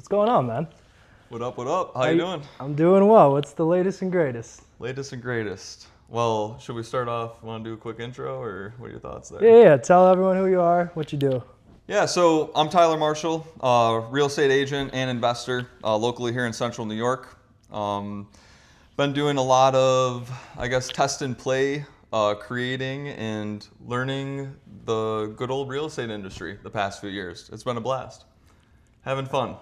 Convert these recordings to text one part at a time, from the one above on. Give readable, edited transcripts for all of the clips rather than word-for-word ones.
What's going on, man? What up, what up? How you doing? I'm doing well. What's the latest and greatest? Latest and greatest. Well, should we start off, want to do a quick intro, or what are your thoughts there? Yeah. Tell everyone who you are, what you do. Yeah, so I'm Tyler Marschall, real estate agent and investor locally here in central New York. Been doing a lot of, test and play, creating and learning the good old real estate industry the past few years. It's been a blast. Having fun.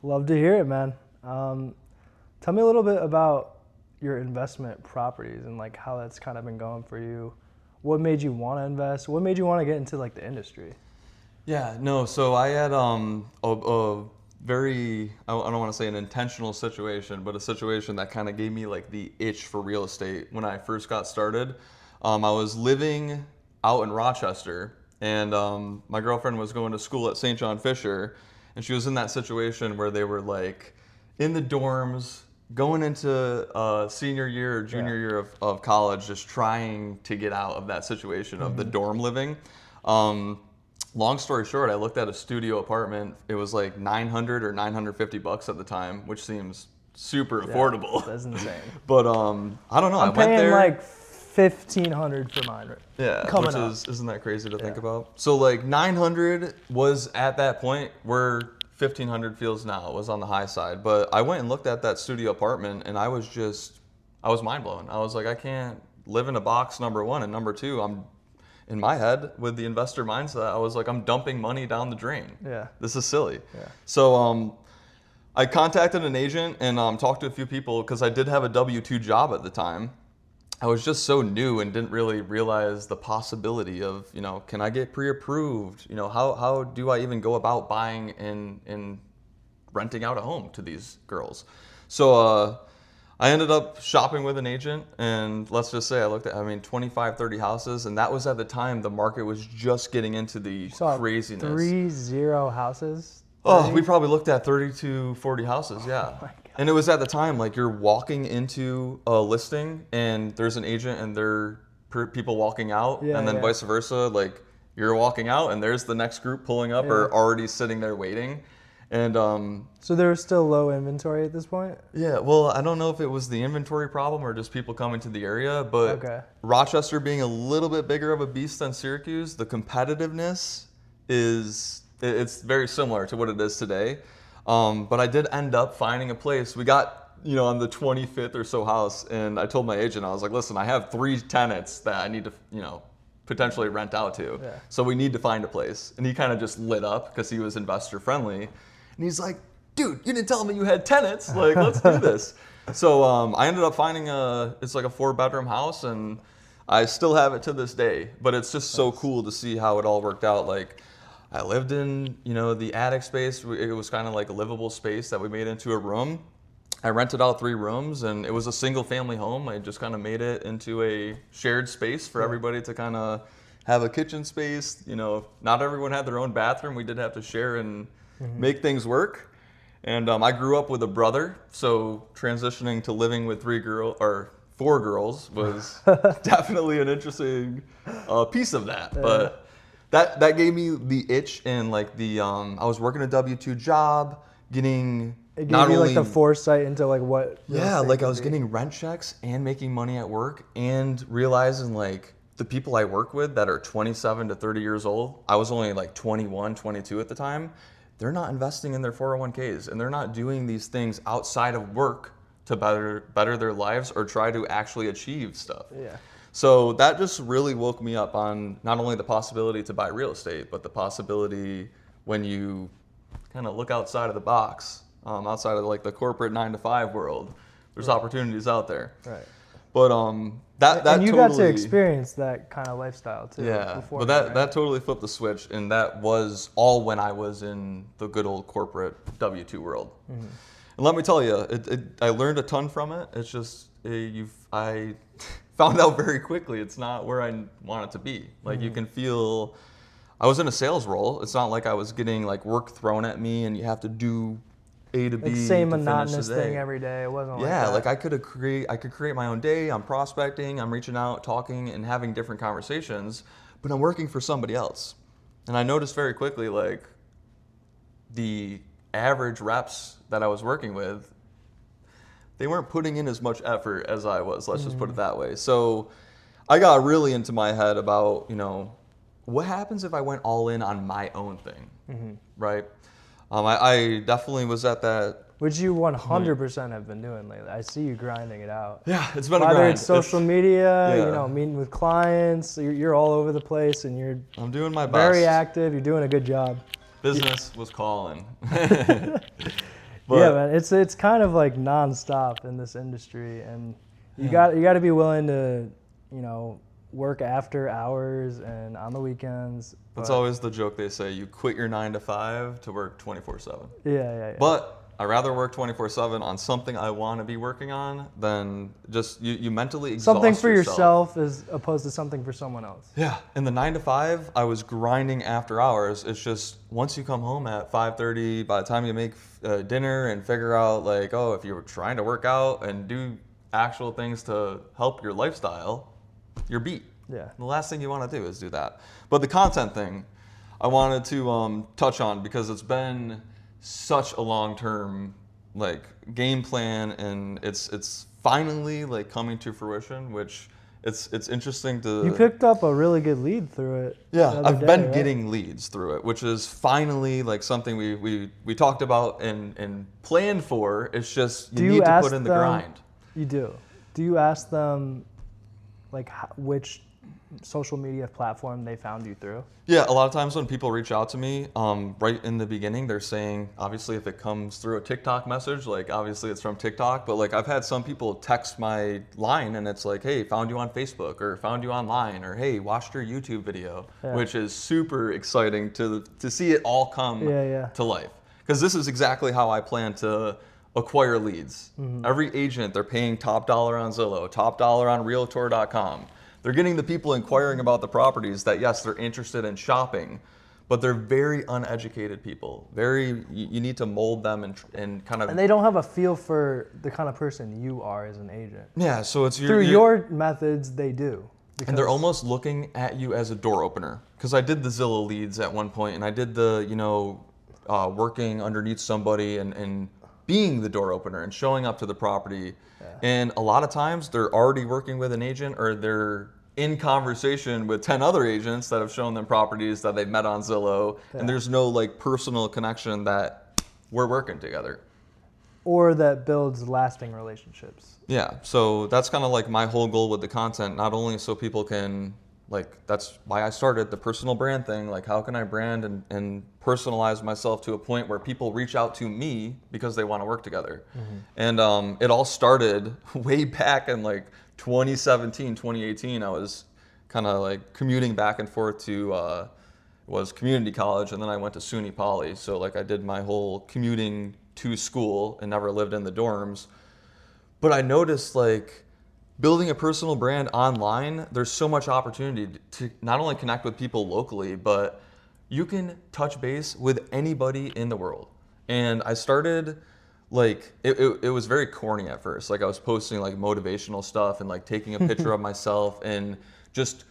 Love to hear it, man. Tell me a little bit about your investment properties and like how that's kind of been going for you. What made you want to invest? What made you want to get into like the industry? Yeah, no, so I had a very, I don't want to say an intentional situation, but a situation that kind of gave me like the itch for real estate when I first got started. I was living out in Rochester, and my girlfriend was going to school at St. John Fisher, and she was in that situation where they were like in the dorms, going into senior year or junior year of college, just trying to get out of that situation of the dorm living. Long story short, I looked at a studio apartment. It was like $900 or $950 at the time, which seems super affordable. That's insane. But I don't know. I I'm went paying there. like $1,500 for mine. Yeah, coming which up. isn't that crazy to think about? So like 900 was at that point where 1,500 feels now. It was on the high side. But I went and looked at that studio apartment, and I was mind blown. I was like, I can't live in a box, number one, and number two, I'm in my head with the investor mindset. I was like, I'm dumping money down the drain. Yeah. This is silly. Yeah. So I contacted an agent and talked to a few people because I did have a W-2 job at the time. I was just so new and didn't really realize the possibility of, can I get pre-approved? How do I even go about buying and renting out a home to these girls? So I ended up shopping with an agent, and let's just say I looked at, 25, 30 houses, and that was at the time the market was just getting into the craziness. 30 houses? Oh, we probably looked at 30 to 40 houses, yeah. Oh my God. And it was at the time, like you're walking into a listing and there's an agent and there are people walking out, and then vice versa, like you're walking out and there's the next group pulling up or already sitting there waiting. And so there was still low inventory at this point? yeah, well, I don't know if it was the inventory problem or just people coming to the area, but Rochester being a little bit bigger of a beast than Syracuse, the competitiveness it's very similar to what it is today. But I did end up finding a place. We got, on the 25th or so house, and I told my agent, I was like, listen, I have 3 tenants that I need to, potentially rent out to. Yeah. So we need to find a place. And he kind of just lit up because he was investor friendly. And he's like, dude, you didn't tell me you had tenants. Like, let's do this. So I ended up finding it's like a 4-bedroom house, and I still have it to this day. But it's just so cool to see how it all worked out. Like, I lived in, the attic space. It was kind of like a livable space that we made into a room. I rented out 3 rooms, and it was a single family home. I just kind of made it into a shared space for everybody to kind of have a kitchen space. Not everyone had their own bathroom. We did have to share and make things work. And I grew up with a brother, so transitioning to living with 4 girls was definitely an interesting piece of that. But that gave me the itch, and like I was working a W-2 job, getting it gave you like the foresight into like what. Yeah, like I was getting rent checks and making money at work, and realizing like the people I work with that are 27 to 30 years old. I was only like 21, 22 at the time. They're not investing in their 401ks, and they're not doing these things outside of work to better their lives or try to actually achieve stuff. Yeah. So that just really woke me up on not only the possibility to buy real estate, but the possibility when you kind of look outside of the box, outside of like the corporate 9-to-5 world, there's opportunities out there. Right. But that and you totally, got to experience that kind of lifestyle too. Yeah, before but that totally flipped the switch, and that was all when I was in the good old corporate W-2 world. Mm-hmm. And let me tell you, I learned a ton from it. It's just I found out very quickly it's not where I want it to be. Like you can feel, I was in a sales role. It's not like I was getting like work thrown at me and you have to do A to B. Like same to monotonous finish the day. thing every day. It wasn't like Yeah, that. like I could create my own day. I'm prospecting, I'm reaching out, talking, and having different conversations, but I'm working for somebody else. And I noticed very quickly like the average reps that I was working with, they weren't putting in as much effort as I was. Let's just put it that way. So I got really into my head about, what happens if I went all in on my own thing, right? I definitely was at that. Which you 100% have been doing lately. I see you grinding it out. Yeah, it's been a Whether grind. it's social media, yeah. Meeting with clients, you're all over the place, and I'm doing my best. very active. You're doing a good job. Business was calling. But, yeah, man, it's kind of like nonstop in this industry, and you got to be willing to, work after hours and on the weekends. That's always the joke they say. You quit your 9 to 5 to work 24/7. Yeah. But I'd rather work 24/7 on something I want to be working on than just you mentally exhaust something for yourself as opposed to something for someone else. Yeah, in the 9 to 5, I was grinding after hours. It's just once you come home at 5:30, by the time you make dinner and figure out if you're trying to work out and do actual things to help your lifestyle, you're beat. Yeah. The last thing you want to do is do that. But the content thing, I wanted to touch on because it's been such a long-term game plan, and it's finally coming to fruition, which it's interesting to. You picked up a really good lead through it. Yeah, I've been getting leads through it, which is finally something we talked about and planned for. It's just you need to put in the grind. You do. Do you ask them which social media platform they found you through? Yeah, a lot of times when people reach out to me, right in the beginning, they're saying, obviously, if it comes through a TikTok message, obviously it's from TikTok, but I've had some people text my line and it's hey, found you on Facebook, or found you online, or hey, watched your YouTube video, which is super exciting to see it all come to life. Because this is exactly how I plan to acquire leads. Every agent, they're paying top dollar on Zillow, top dollar on Realtor.com. They're getting the people inquiring about the properties that, yes, they're interested in shopping, but they're very uneducated people. You need to mold them and kind of. And they don't have a feel for the kind of person you are as an agent. Yeah, so it's through your methods, they do. And they're almost looking at you as a door opener. Because I did the Zillow leads at one point, and I did the, working underneath somebody and being the door opener and showing up to the property. And a lot of times they're already working with an agent, or they're in conversation with 10 other agents that have shown them properties that they've met on Zillow, and there's no personal connection that we're working together. Or that builds lasting relationships. Yeah, so that's kind of my whole goal with the content, not only so people can, that's why I started the personal brand thing, how can I brand and personalize myself to a point where people reach out to me because they want to work together. And it all started way back in 2017, 2018. I was kind of commuting back and forth to, was community college, and then I went to SUNY Poly. So I did my whole commuting to school and never lived in the dorms. But I noticed building a personal brand online, there's so much opportunity to not only connect with people locally, but you can touch base with anybody in the world. And I started it was very corny at first. I was posting motivational stuff and taking a picture of myself and just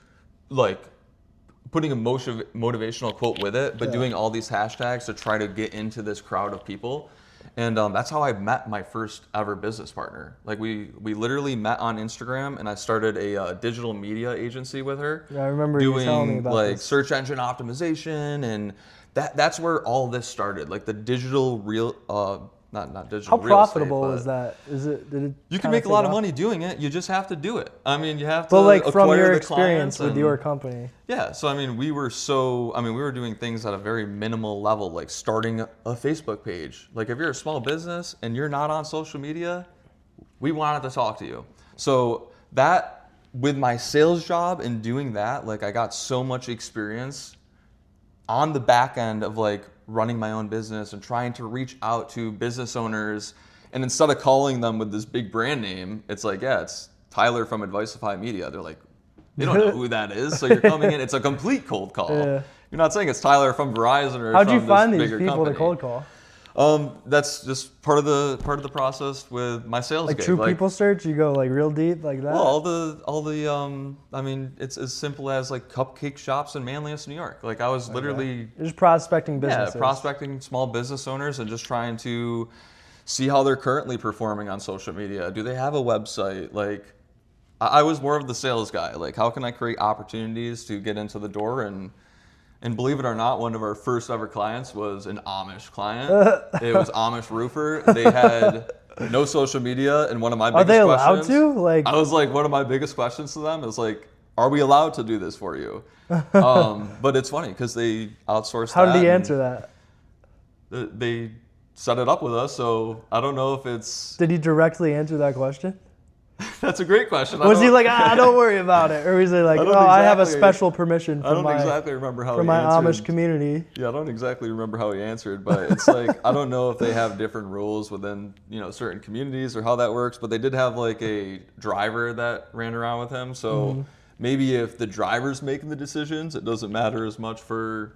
putting a motivational quote with it, but doing all these hashtags to try to get into this crowd of people. And that's how I met my first ever business partner. We literally met on Instagram, and I started a digital media agency with her. Yeah, I remember you telling me about doing this. Search engine optimization, and that's where all this started. The digital not digital. How profitable is that? Did it you can make a lot of money doing it. You just have to do it. I mean, you have to. But from acquire your the experience with and, your company. Yeah. So we were doing things at a very minimal level, starting a Facebook page. If you're a small business and you're not on social media, we wanted to talk to you. So that with my sales job and doing that, I got so much experience on the back end of running my own business and trying to reach out to business owners, and instead of calling them with this big brand name, it's it's Tyler from Adviceify Media. They're they don't know who that is, so you're coming in, it's a complete cold call. You're not saying it's Tyler from Verizon or How'd from you find this these bigger people company. to cold call? That's just part of the process with my sales Like gig. true people search, you go like real deep like that. Well, all the I mean, it's as simple as like cupcake shops in Manlius, New York. Like I was literally You're just prospecting businesses. prospecting small business owners and just trying to see how they're currently performing on social media. Do they have a website? Like I was more of the sales guy. Like how can I create opportunities to get into the door and believe it or not, one of our first ever clients was an Amish client. It was Amish roofer. They had no social media, and one of my biggest Are they allowed questions, to? Like, I was like, one of my biggest questions to them is like, are we allowed to do this for you? But it's funny because they outsourced. How did he and answer that? They set it up with us, so I don't know if it's. Did he directly answer that question? That's a great question. Was he like, don't worry about it? Or was he like, I have a special permission I don't exactly remember how from he my answered. Amish community? Yeah, I don't exactly remember how he answered, but it's like, I don't know if they have different rules within, certain communities or how that works, but they did have like a driver that ran around with him. So maybe if the driver's making the decisions, it doesn't matter as much for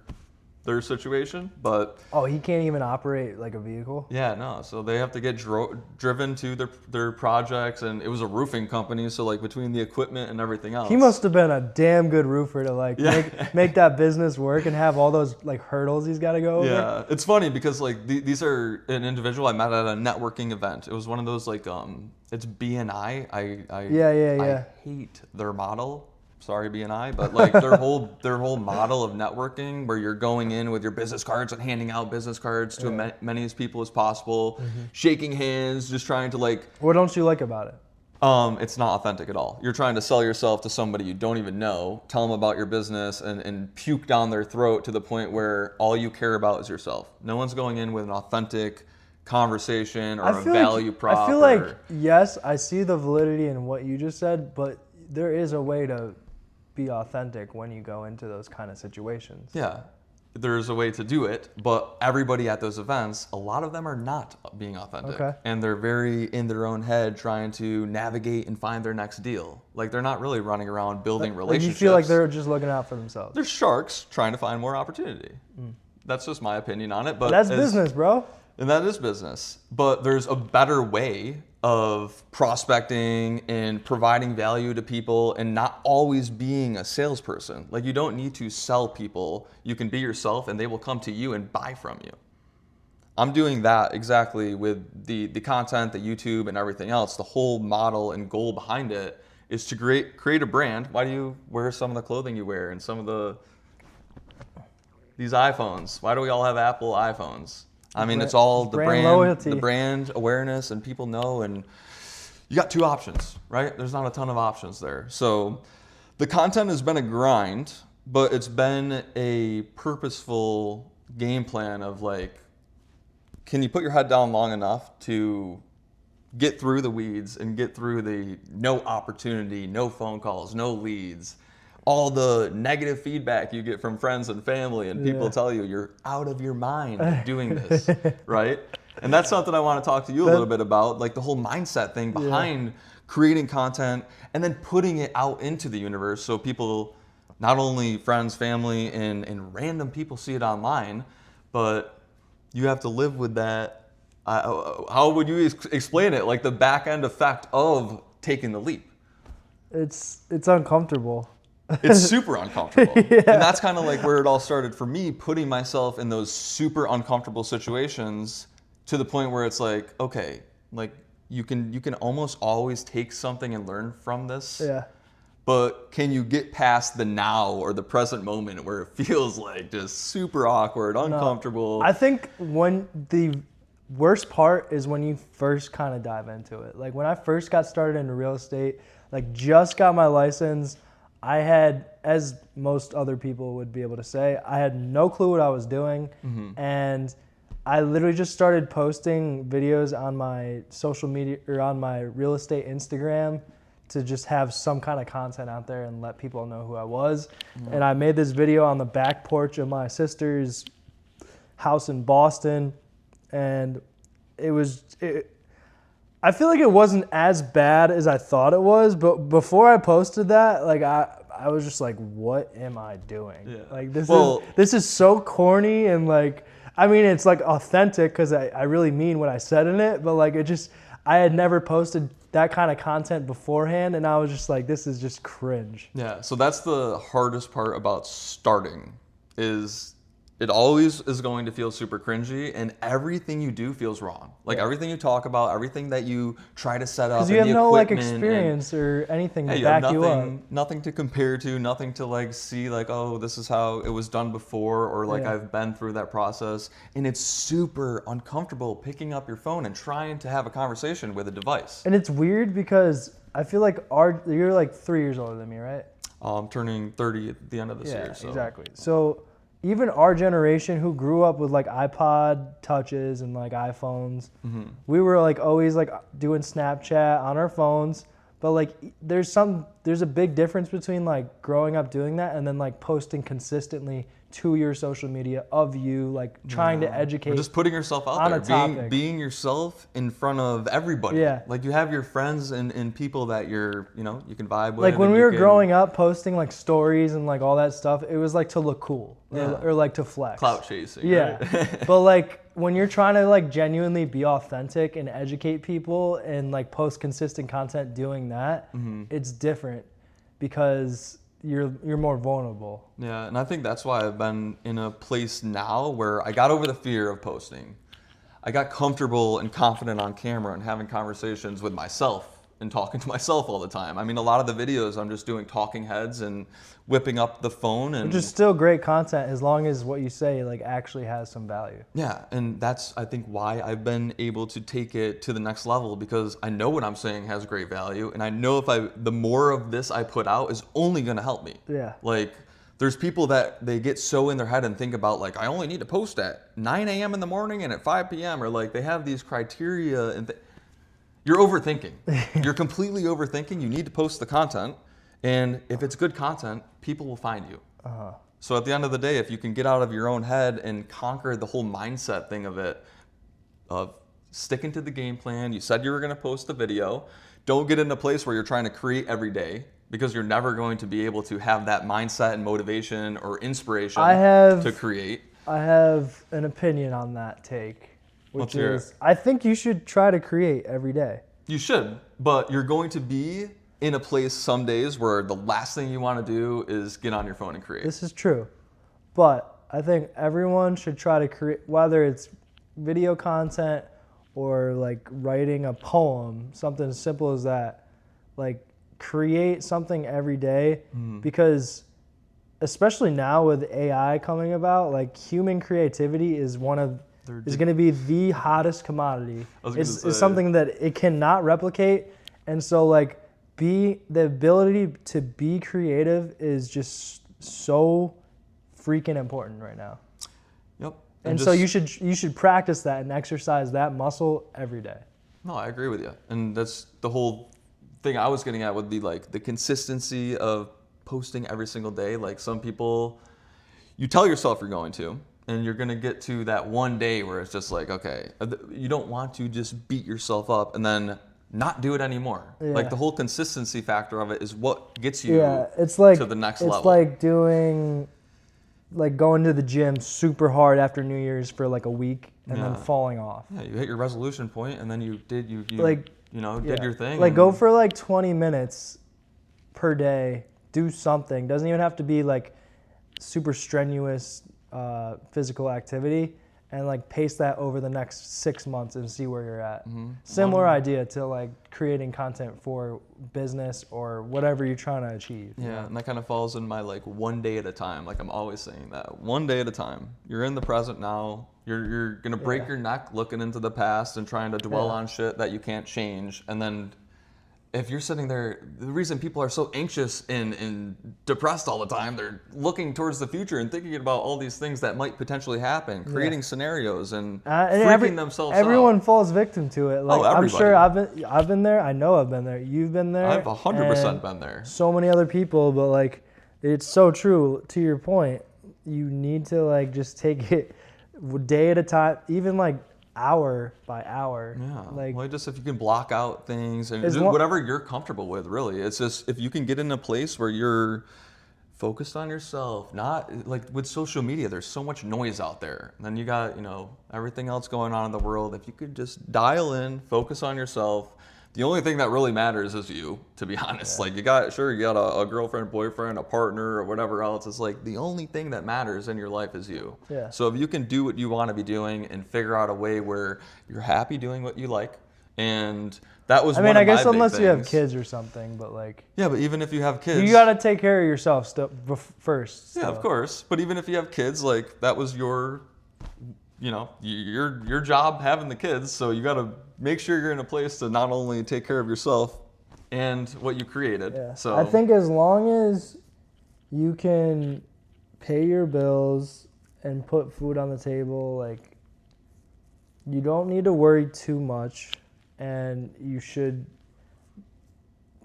their situation, but he can't even operate like a vehicle. yeah, no. So they have to get driven to their projects, and it was a roofing company. So like between the equipment and everything else, He must have been a damn good roofer to like make that business work and have all those like hurdles he's got to go over. Yeah, it's funny because like these are an individual I met at a networking event. It was one of those like it's BNI. I hate their model. Sorry, BNI, but like their whole model of networking, where you're going in with your business cards and handing out business cards to many as people as possible, shaking hands, just trying to like. What don't you like about it? It's not authentic at all. You're trying to sell yourself to somebody you don't even know, tell them about your business, and puke down their throat to the point where all you care about is yourself. No one's going in with an authentic conversation or a value prop. I feel like, yes, I see the validity in what you just said, but there is a way to be authentic when you go into those kind of situations. Yeah, there's a way to do it, but everybody at those events, a lot of them are not being authentic. Okay. And they're very in their own head trying to navigate and find their next deal. Like they're not really running around building relationships. You feel like they're just looking out for themselves. They're sharks trying to find more opportunity. That's just my opinion on it. But that's business, bro. And that is business. But there's a better way of prospecting and providing value to people and not always being a salesperson. Like you don't need to sell people. You can be yourself and they will come to you and buy from you. I'm doing that exactly with the content, the YouTube and everything else. The whole model and goal behind it is to create a brand. Why do you wear some of the clothing you wear and some of these iPhones? Why do we all have Apple iPhones? I mean, it's all the brand loyalty. The brand awareness, and people know, and you got two options, right? There's not a ton of options there. So the content has been a grind, but it's been a purposeful game plan of like, can you put your head down long enough to get through the weeds and get through the no opportunity, no phone calls, no leads, all the negative feedback you get from friends and family, and people tell you you're out of your mind doing this, right? And that's something I want to talk to you a little bit about, like the whole mindset thing behind creating content and then putting it out into the universe so people, not only friends, family, and random people see it online, but you have to live with that. How would you explain it? Like the back end effect of taking the leap. It's uncomfortable. It's super uncomfortable. And that's kind of like where it all started for me, putting myself in those super uncomfortable situations to the point where it's like, okay, like you can almost always take something and learn from this. Yeah. But can you get past the now or the present moment where it feels like just super awkward, uncomfortable? I think when the worst part is when you first kind of dive into it. Like when I first got started into real estate, like just got my license, I had, as most other people would be able to say, I had no clue what I was doing. And I literally just started posting videos on my social media or on my real estate Instagram to just have some kind of content out there and let people know who I was. And I made this video on the back porch of my sister's house in Boston. And I feel like it wasn't as bad as I thought it was, but before I posted that, like I was just like, what am I doing? Yeah. Like this is so corny, and like I mean, it's like authentic because I really mean what I said in it, but like I had never posted that kind of content beforehand, and I was just like, this is just cringe. Yeah, so that's the hardest part about starting is it always is going to feel super cringy, and everything you do feels wrong. Like everything you talk about, everything that you try to set up, Because you and have the no like equipment experience or anything and, to you have back you up. nothing to compare to, nothing to like see like, oh, this is how it was done before, or like Yeah. I've been through that process, and it's super uncomfortable picking up your phone and trying to have a conversation with a device. And it's weird because I feel like you're like 3 years older than me, right? I'm turning 30 at the end of this year, so exactly. So even our generation who grew up with like iPod touches and like iPhones, we were like always like doing Snapchat on our phones. But like there's a big difference between like growing up doing that and then like posting consistently to your social media of you like trying to educate. Or just putting yourself out on there, a topic. being yourself in front of everybody. Yeah. Like you have your friends and people that you can vibe with. Like when and we you were can growing up, posting like stories and like all that stuff, it was like to look cool Yeah. or like to flex. clout chasing. Yeah. Right? But like when you're trying to like genuinely be authentic and educate people and like post consistent content doing that, it's different because you're more vulnerable. Yeah, and I think that's why I've been in a place now where I got over the fear of posting. I got comfortable and confident on camera and having conversations with myself and talking to myself all the time. I mean, a lot of the videos I'm just doing talking heads and whipping up the phone and Which is still great content as long as what you say like actually has some value. yeah, and that's I think why I've been able to take it to the next level, because I know what I'm saying has great value, and I know the more of this I put out is only going to help me. Yeah. Like there's people that they get so in their head and think about like I only need to post at 9 a.m. in the morning and at 5 p.m. or like they have these criteria and you're overthinking. You're completely overthinking. You need to post the content, and if it's good content, people will find you. So at the end of the day, if you can get out of your own head and conquer the whole mindset thing of it, of sticking to the game plan, you said you were going to post the video. Don't get in a place where you're trying to create every day, because you're never going to be able to have that mindset and motivation or inspiration to create. I have an opinion on that take, which Let's hear is I think you should try to create every day. You should, but you're going to be in a place some days where the last thing you want to do is get on your phone and create. This is true. But I think everyone should try to create, whether it's video content or like writing a poem, something as simple as that. Like create something every day, because especially now with AI coming about, like human creativity is going to be the hottest commodity. It's something that it cannot replicate. And so like the ability to be creative is just so freaking important right now. Yep. And so you should practice that and exercise that muscle every day. No, I agree with you. And that's the whole thing I was getting at would be like the consistency of posting every single day. Like some people, you tell yourself you're going to, and you're going to get to that one day where it's just like, okay, you don't want to just beat yourself up and then not do it anymore. Yeah. Like the whole consistency factor of it is what gets you it's like, to the next level. It's like going to the gym super hard after New Year's for like a week and then falling off. Yeah, you hit your resolution point and then you did your thing. Like go for like 20 minutes per day, do something. Doesn't even have to be like super strenuous physical activity, and like pace that over the next 6 months and see where you're at. Similar idea to like creating content for business or whatever you're trying to achieve. Yeah, and that kind of falls in my like one day at a time. Like I'm always saying that, one day at a time. You're in the present now. You're gonna break your neck looking into the past and trying to dwell on shit that you can't change. And then if you're sitting there, the reason people are so anxious and depressed all the time, they're looking towards the future and thinking about all these things that might potentially happen, creating scenarios and freaking themselves out. Everyone falls victim to it. Like I'm everybody. sure I've been there. I know I've been there. You've been there. I've 100% been there. So many other people, but like it's so true. To your point, you need to like just take it day at a time, even like hour by hour. Yeah. Like, well, just if you can block out things and just whatever you're comfortable with, really. It's just if you can get in a place where you're focused on yourself. Not like with social media, there's so much noise out there. And then you got, everything else going on in the world. If you could just dial in, focus on yourself. The only thing that really matters is you, to be honest. Yeah. Like you got a girlfriend, boyfriend, a partner, or whatever else. It's like the only thing that matters in your life is you. Yeah. So if you can do what you want to be doing and figure out a way where you're happy doing what you like, and that was I one mean, of I guess my big unless you have things. kids or something, but like, Yeah, but even if you have kids, you gotta take care of yourself first. yeah, of course. But even if you have kids, like that was your job having the kids. So you got to make sure you're in a place to not only take care of yourself and what you created. Yeah. So I think as long as you can pay your bills and put food on the table, like you don't need to worry too much, and you should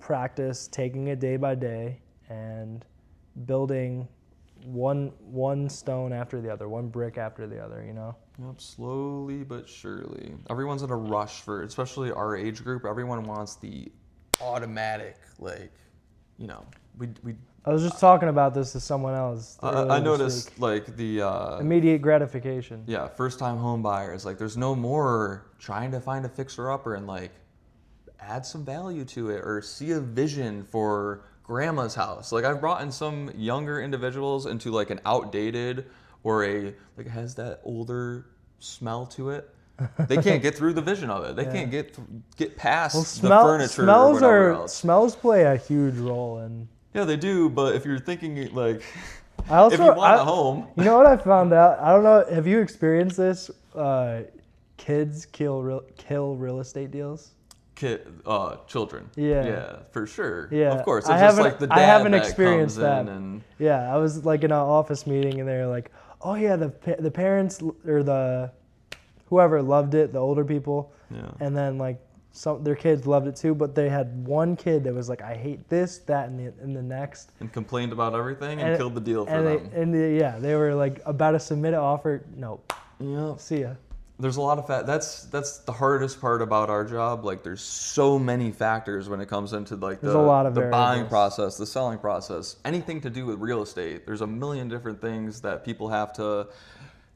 practice taking it day by day and building one stone after the other, one brick after the other, Yep, slowly but surely. Everyone's in a rush for, especially our age group. Everyone wants the automatic, we. I was just talking about this to someone else. I this noticed week. like the Immediate gratification. yeah, first time home buyers. Like there's no more trying to find a fixer upper and like add some value to it or see a vision for grandma's house. Like I've brought in some younger individuals into like an outdated or it has that older smell to it. They can't get through the vision of it. They can't get past the furniture or whatever else. Smells play a huge role in. Yeah, they do. But if you're thinking like, if you want a home, you know what I found out? I don't know. Have you experienced this? Kids kill real estate deals. Children. Yeah, for sure. Yeah, of course. It's I just haven't. like the dad I haven't that experienced comes that. in and Yeah, I was like in an office meeting, and they're like, "Oh yeah, the parents or the whoever loved it, the older people, and then like their kids loved it too, but they had one kid that was like, I hate this, that, and the next, and complained about everything and killed the deal for them. They were like about to submit an offer. Nope. Yeah. See ya. There's a lot of that's the hardest part about our job. Like there's so many factors when it comes into like There's a lot of the buying variables. process, the selling process, anything to do with real estate. There's a million different things that people have to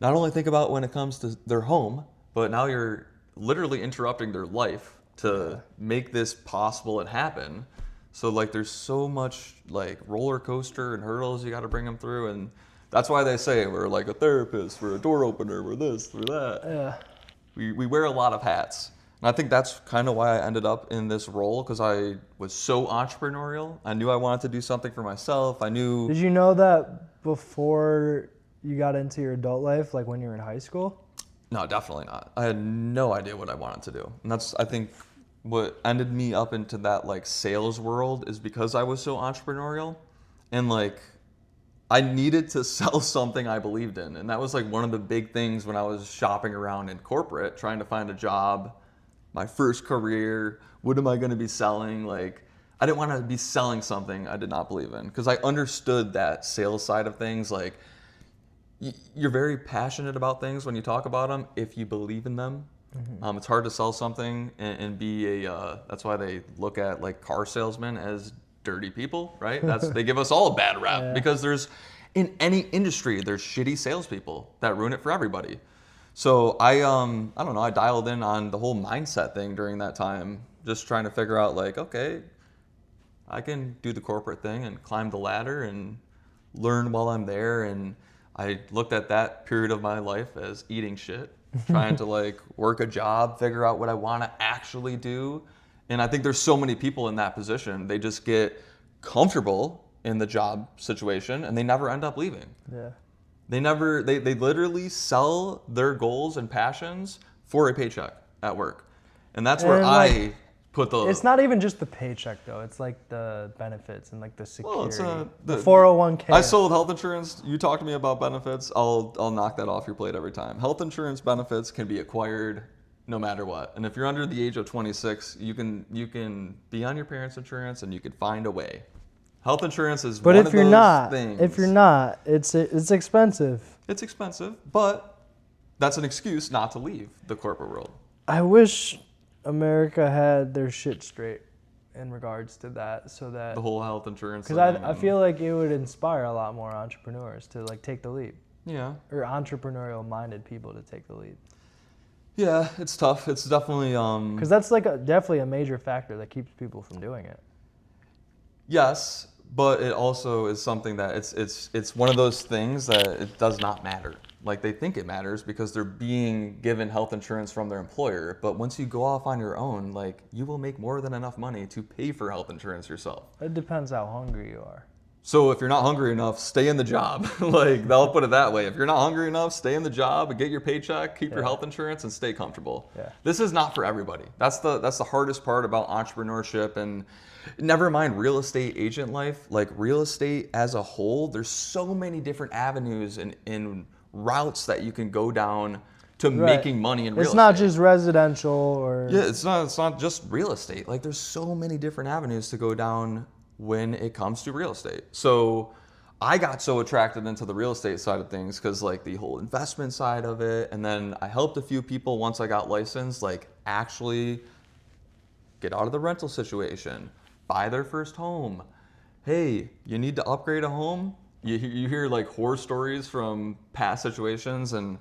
not only think about when it comes to their home, but now you're literally interrupting their life to make this possible and happen. So like there's so much like roller coaster and hurdles you got to bring them through, and that's why they say we're like a therapist, we're a door opener, we're this, we're that. Yeah. We wear a lot of hats. And I think that's kind of why I ended up in this role, because I was so entrepreneurial. I knew I wanted to do something for myself. I knew. Did you know that before you got into your adult life, like when you were in high school? No, definitely not. I had no idea what I wanted to do. And that's, I think, what ended me up into that like sales world is because I was so entrepreneurial. And like, I needed to sell something I believed in. And that was like one of the big things when I was shopping around in corporate, trying to find a job, my first career. What am I going to be selling? Like, I didn't want to be selling something I did not believe in, because I understood that sales side of things. Like, you're very passionate about things when you talk about them if you believe in them. Mm-hmm. It's hard to sell something and be that's why they look at like car salesmen as dirty people, right? They give us all a bad rap because there's, in any industry, there's shitty salespeople that ruin it for everybody. So I don't know, I dialed in on the whole mindset thing during that time, just trying to figure out like, okay, I can do the corporate thing and climb the ladder and learn while I'm there. And I looked at that period of my life as eating shit, trying to like work a job, figure out what I want to actually do. And I think there's so many people in that position. They just get comfortable in the job situation and they never end up leaving. Yeah. They literally sell their goals and passions for a paycheck at work. And that's where I put the... It's not even just the paycheck though. It's like the benefits and like the security. Well, it's the 401k. I sold health insurance. You talk to me about benefits, I'll knock that off your plate every time. Health insurance benefits can be acquired no matter what. And if you're under the age of 26, you can be on your parents' insurance and you can find a way. Health insurance is one of those things. If you're not, it's expensive. It's expensive, but that's an excuse not to leave the corporate world. I wish America had their shit straight in regards to that, so that The whole health insurance because thing. I feel like it would inspire a lot more entrepreneurs to like take the leap, Yeah. or entrepreneurial minded people to take the leap. Yeah, it's tough. It's definitely Because that's like definitely a major factor that keeps people from doing it. yes, but it also is something that it's one of those things that it does not matter. Like they think it matters because they're being given health insurance from their employer, but once you go off on your own, like you will make more than enough money to pay for health insurance yourself. It depends how hungry you are. So if you're not hungry enough, stay in the job. Like they'll put it that way. If you're not hungry enough, stay in the job and get your paycheck, keep your Yeah. health insurance, and stay comfortable. Yeah. This is not for everybody. That's the hardest part about entrepreneurship, and never mind real estate agent life. Like real estate as a whole, there's so many different avenues and routes that you can go down to Right. making money in real estate. It's not just residential or Yeah, it's not just real estate. Like there's so many different avenues to go down when it comes to real estate. So I got so attracted into the real estate side of things because like the whole investment side of it, and then I helped a few people once I got licensed, like actually get out of the rental situation, buy their first home. Hey, you need to upgrade a home? You hear like horror stories from past situations, and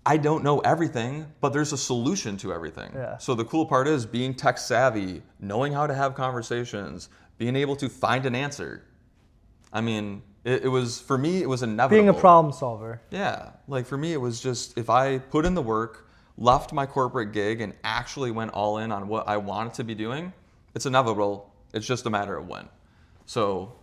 I don't know everything, but there's a solution to everything. Yeah. So the cool part is being tech savvy, knowing how to have conversations, being able to find an answer. I mean, it was, for me, it was inevitable. being a problem solver. Yeah. Like for me, it was just, if I put in the work, left my corporate gig and actually went all in on what I wanted to be doing, it's inevitable. It's just a matter of when. So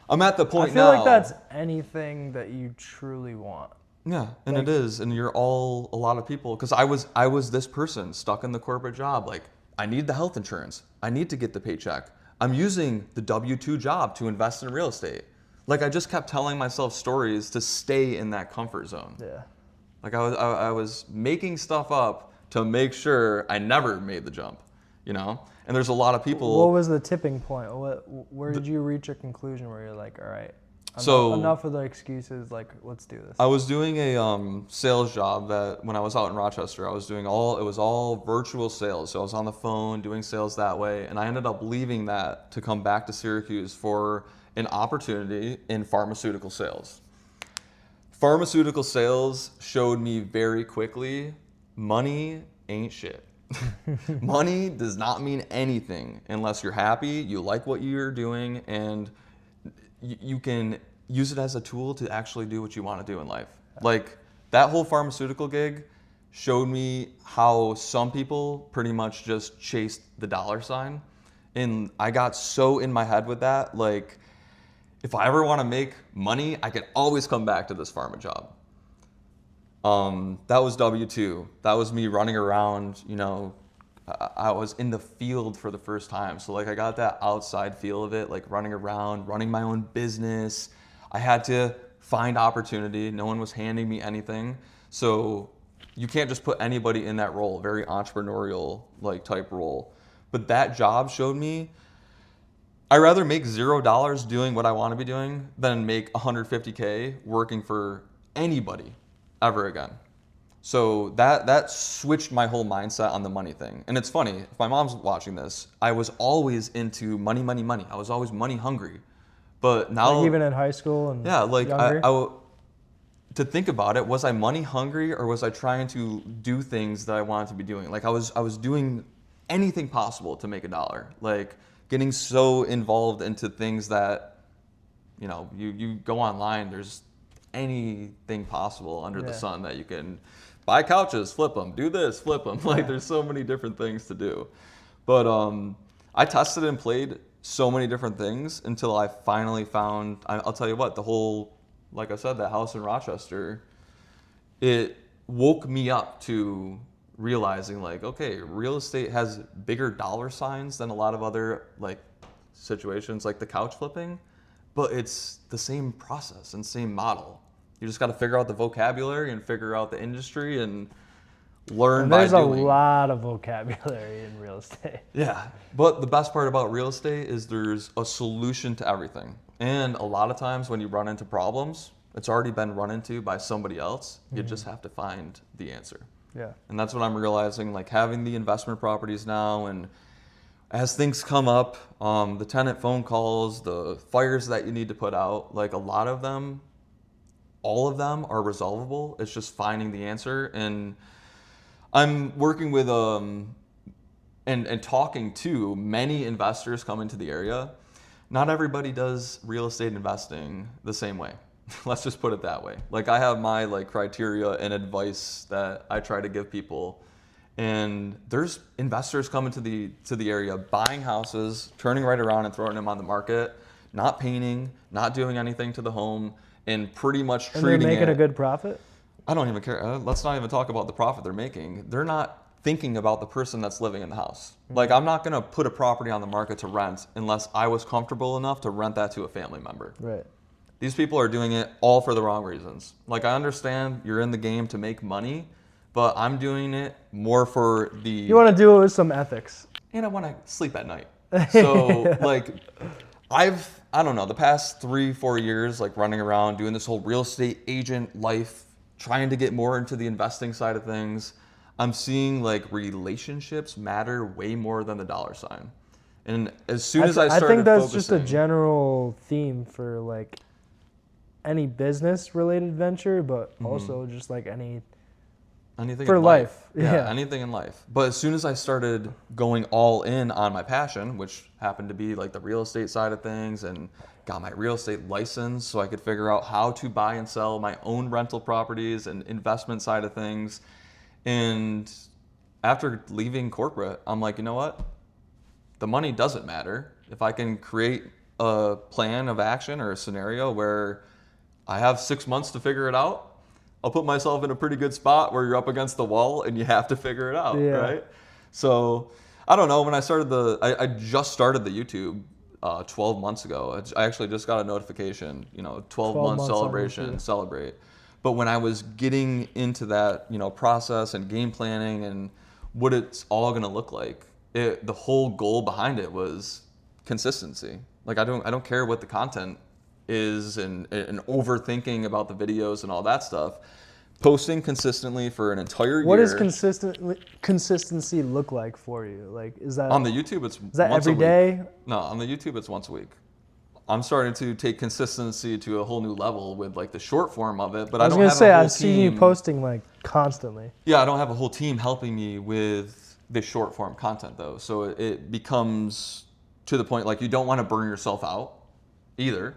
I'm at the point I feel now. like that's anything that you truly want. Yeah, and it is, and you're all a lot of people. Because I was this person stuck in the corporate job. Like I need the health insurance, I need to get the paycheck. I'm using the W-2 job to invest in real estate. Like I just kept telling myself stories to stay in that comfort zone. Yeah. Like I was making stuff up to make sure I never made the jump. You know, and there's a lot of people. What was the tipping point? Where did you reach a conclusion where you're like, all right, So- enough of the excuses. Like, let's do this. I was doing a sales job that when I was out in Rochester, I was doing it was all virtual sales. So I was on the phone doing sales that way. And I ended up leaving that to come back to Syracuse for an opportunity in pharmaceutical sales. Pharmaceutical sales showed me very quickly, money ain't shit. Money does not mean anything unless you're happy, you like what you're doing, and you can use it as a tool to actually do what you want to do in life. Like that whole pharmaceutical gig showed me how some people pretty much just chased the dollar sign. And I got so in my head with that, like if I ever want to make money, I can always come back to this pharma job. That was W-2. That was me running around, you know, I was in the field for the first time. So like I got that outside feel of it, like running around, running my own business. I had to find opportunity. No one was handing me anything. So you can't just put anybody in that role, very entrepreneurial like type role. But that job showed me I'd rather make $0 doing what I want to be doing than make $150K working for anybody ever again. So that switched my whole mindset on the money thing. And it's funny, if my mom's watching this, I was always into money, money, money. I was always money hungry. But now, like even in high school and yeah, like younger? to think about it, was I money hungry or was I trying to do things that I wanted to be doing? Like I was doing anything possible to make a dollar. Like getting so involved into things that, you know, you go online, there's anything possible under the sun that you can buy couches, flip them, do this, flip them. Like there's so many different things to do. But I tested and played so many different things until I finally found, I'll tell you what, the whole, like I said, that house in Rochester, it woke me up to realizing like, okay, real estate has bigger dollar signs than a lot of other like situations like the couch flipping, but it's the same process and same model. You just got to figure out the vocabulary and figure out the industry and learn by there's doing. a lot of vocabulary in real estate. Yeah, but the best part about real estate is there's a solution to everything. And a lot of times when you run into problems, it's already been run into by somebody else. You just have to find the answer. Yeah. And that's what I'm realizing, like having the investment properties now and as things come up, the tenant phone calls, the fires that you need to put out, like a lot of them, all of them are resolvable. It's just finding the answer. And I'm working with and talking to many investors coming to the area. Not everybody does real estate investing the same way. Let's just put it that way. Like I have my like criteria and advice that I try to give people. And there's investors coming to the area, buying houses, turning right around and throwing them on the market, not painting, not doing anything to the home, and pretty much treating it. And they're making a good profit? I don't even care. Let's not even talk about the profit they're making. They're not thinking about the person that's living in the house. Like I'm not gonna put a property on the market to rent unless I was comfortable enough to rent that to a family member. Right. These people are doing it all for the wrong reasons. Like I understand you're in the game to make money, but I'm doing it more for the... You want to do it with some ethics. And I want to sleep at night. So like I don't know, the past 3-4 years, like running around doing this whole real estate agent life, trying to get more into the investing side of things, I'm seeing like relationships matter way more than the dollar sign. And as soon as I started I think that's focusing, just a general theme for like any business related venture, but also just like anything for in life. Yeah, anything in life. But as soon as I started going all in on my passion, which happened to be like the real estate side of things, and got my real estate license so I could figure out how to buy and sell my own rental properties and investment side of things. And after leaving corporate, I'm like, you know what? The money doesn't matter. If I can create a plan of action or a scenario where I have 6 months to figure it out, I'll put myself in a pretty good spot where you're up against the wall and you have to figure it out, right? So I don't know. When I started I just started the YouTube 12 months ago. I actually just got a notification, 12 month celebration, celebrate. But when I was getting into that, process and game planning and what it's all going to look like, the whole goal behind it was consistency. Like I don't care what the content is and overthinking about the videos and all that stuff. Posting consistently for an entire year. What does consistency look like for you? Like, is that on the YouTube? Is that once every day? No, on the YouTube it's once a week. I'm starting to take consistency to a whole new level with like the short form of it, but I don't have a whole team. I've seen you posting like constantly. Yeah, I don't have a whole team helping me with the short form content though. So it becomes to the point like you don't want to burn yourself out either.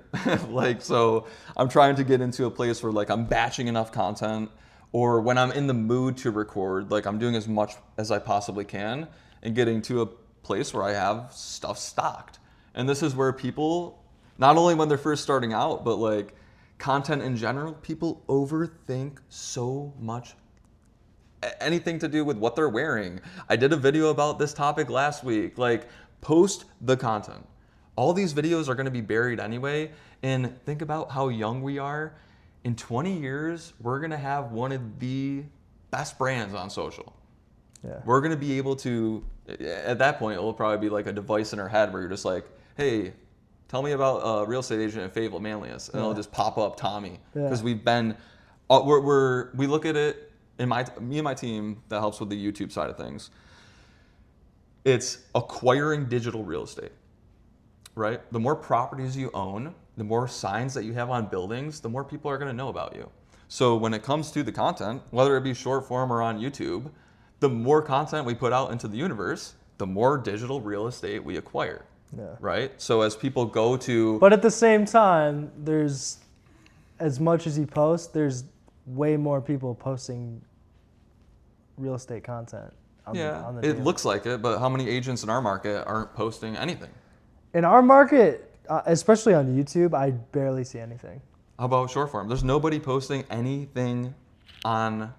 Like, so I'm trying to get into a place where like I'm batching enough content, or when I'm in the mood to record, like I'm doing as much as I possibly can and getting to a place where I have stuff stocked. And this is where people, not only when they're first starting out, but like content in general, people overthink so much. Anything to do with what they're wearing. I did a video about this topic last week. Like, post the content. All these videos are going to be buried anyway. And think about how young we are. In 20 years, we're going to have one of the best brands on social. Yeah. We're going to be able to, at that point, it'll probably be like a device in our head where you're just like, hey, tell me about a real estate agent at Fayetteville Manlius. And it'll just pop up Tommy. Because we've been, we look at it, me and my team that helps with the YouTube side of things, it's acquiring digital real estate, right? The more properties you own, the more signs that you have on buildings, the more people are going to know about you. So when it comes to the content, whether it be short form or on YouTube, the more content we put out into the universe, the more digital real estate we acquire, right? So as people go to... But at the same time, there's, as much as you post, there's way more people posting real estate content. It looks like it, but how many agents in our market aren't posting anything? In our market, especially on YouTube, I barely see anything. How about short form? There's nobody posting anything on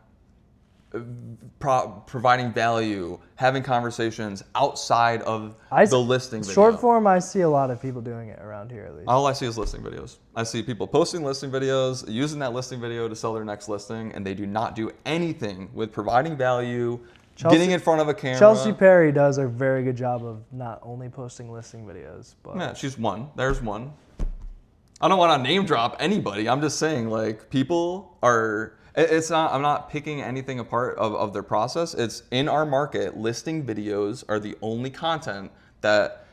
providing value, having conversations outside of the listing video. Short form, I see a lot of people doing it around here at least. All I see is listing videos. I see people posting listing videos, using that listing video to sell their next listing, and they do not do anything with providing value, getting in front of a camera. Chelsea Perry does a very good job of not only posting listing videos, but... Yeah, she's one. There's one. I don't want to name drop anybody. I'm just saying, like, people are... It's not. I'm not picking anything apart of their process. It's in our market, listing videos are the only content that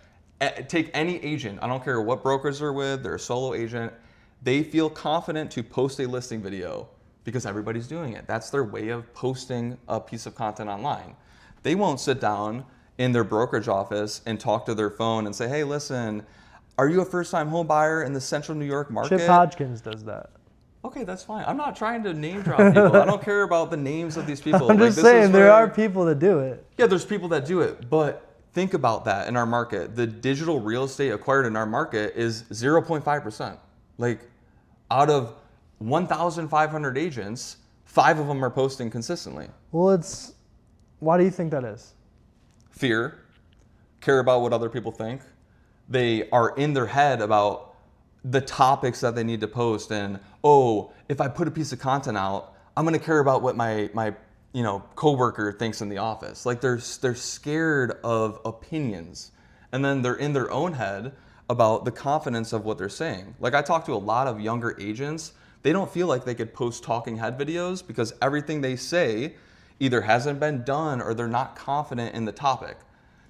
take any agent, I don't care what brokers they're with, they're a solo agent, they feel confident to post a listing video because everybody's doing it. That's their way of posting a piece of content online. They won't sit down in their brokerage office and talk to their phone and say, hey, listen, are you a first-time home buyer in the central New York market? Chip Hodgkins does that. Okay, that's fine. I'm not trying to name drop people. I don't care about the names of these people. I'm just saying there are people that do it. Yeah, there's people that do it, but think about that in our market. The digital real estate acquired in our market is 0.5%. Like out of 1,500 agents, 5 of them are posting consistently. Well, why do you think that is? Fear, care about what other people think. They are in their head about the topics that they need to post, and if I put a piece of content out, I'm gonna care about what my coworker thinks in the office. Like they're scared of opinions, and then they're in their own head about the confidence of what they're saying. Like I talk to a lot of younger agents, they don't feel like they could post talking head videos because everything they say either hasn't been done or they're not confident in the topic.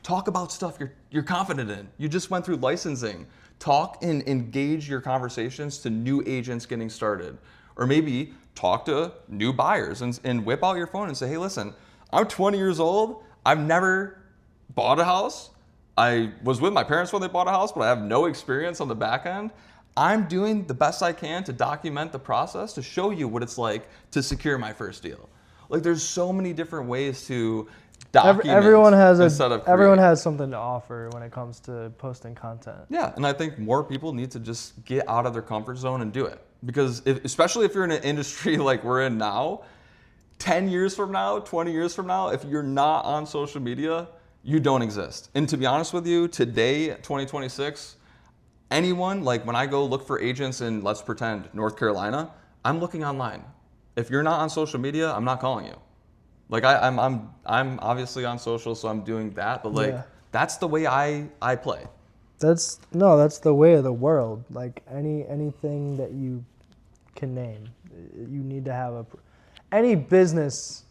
Talk about stuff you're confident in. You just went through licensing. Talk and engage your conversations to new agents getting started. Or maybe talk to new buyers and whip out your phone and say, hey, listen, I'm 20 years old. I've never bought a house. I was with my parents when they bought a house, but I have no experience on the back end. I'm doing the best I can to document the process to show you what it's like to secure my first deal. Like there's so many different ways to document everyone has instead of create. Everyone has something to offer when it comes to posting content. Yeah, and I think more people need to just get out of their comfort zone and do it. Because especially if you're in an industry like we're in now, 10 years from now, 20 years from now, if you're not on social media, you don't exist. And to be honest with you, today, 2026, anyone, like when I go look for agents in, let's pretend, North Carolina, I'm looking online. If you're not on social media, I'm not calling you. Like I'm obviously on social, so I'm doing that, but like that's the way I play. That's the way of the world. Like anything that you can name, you need to have any business.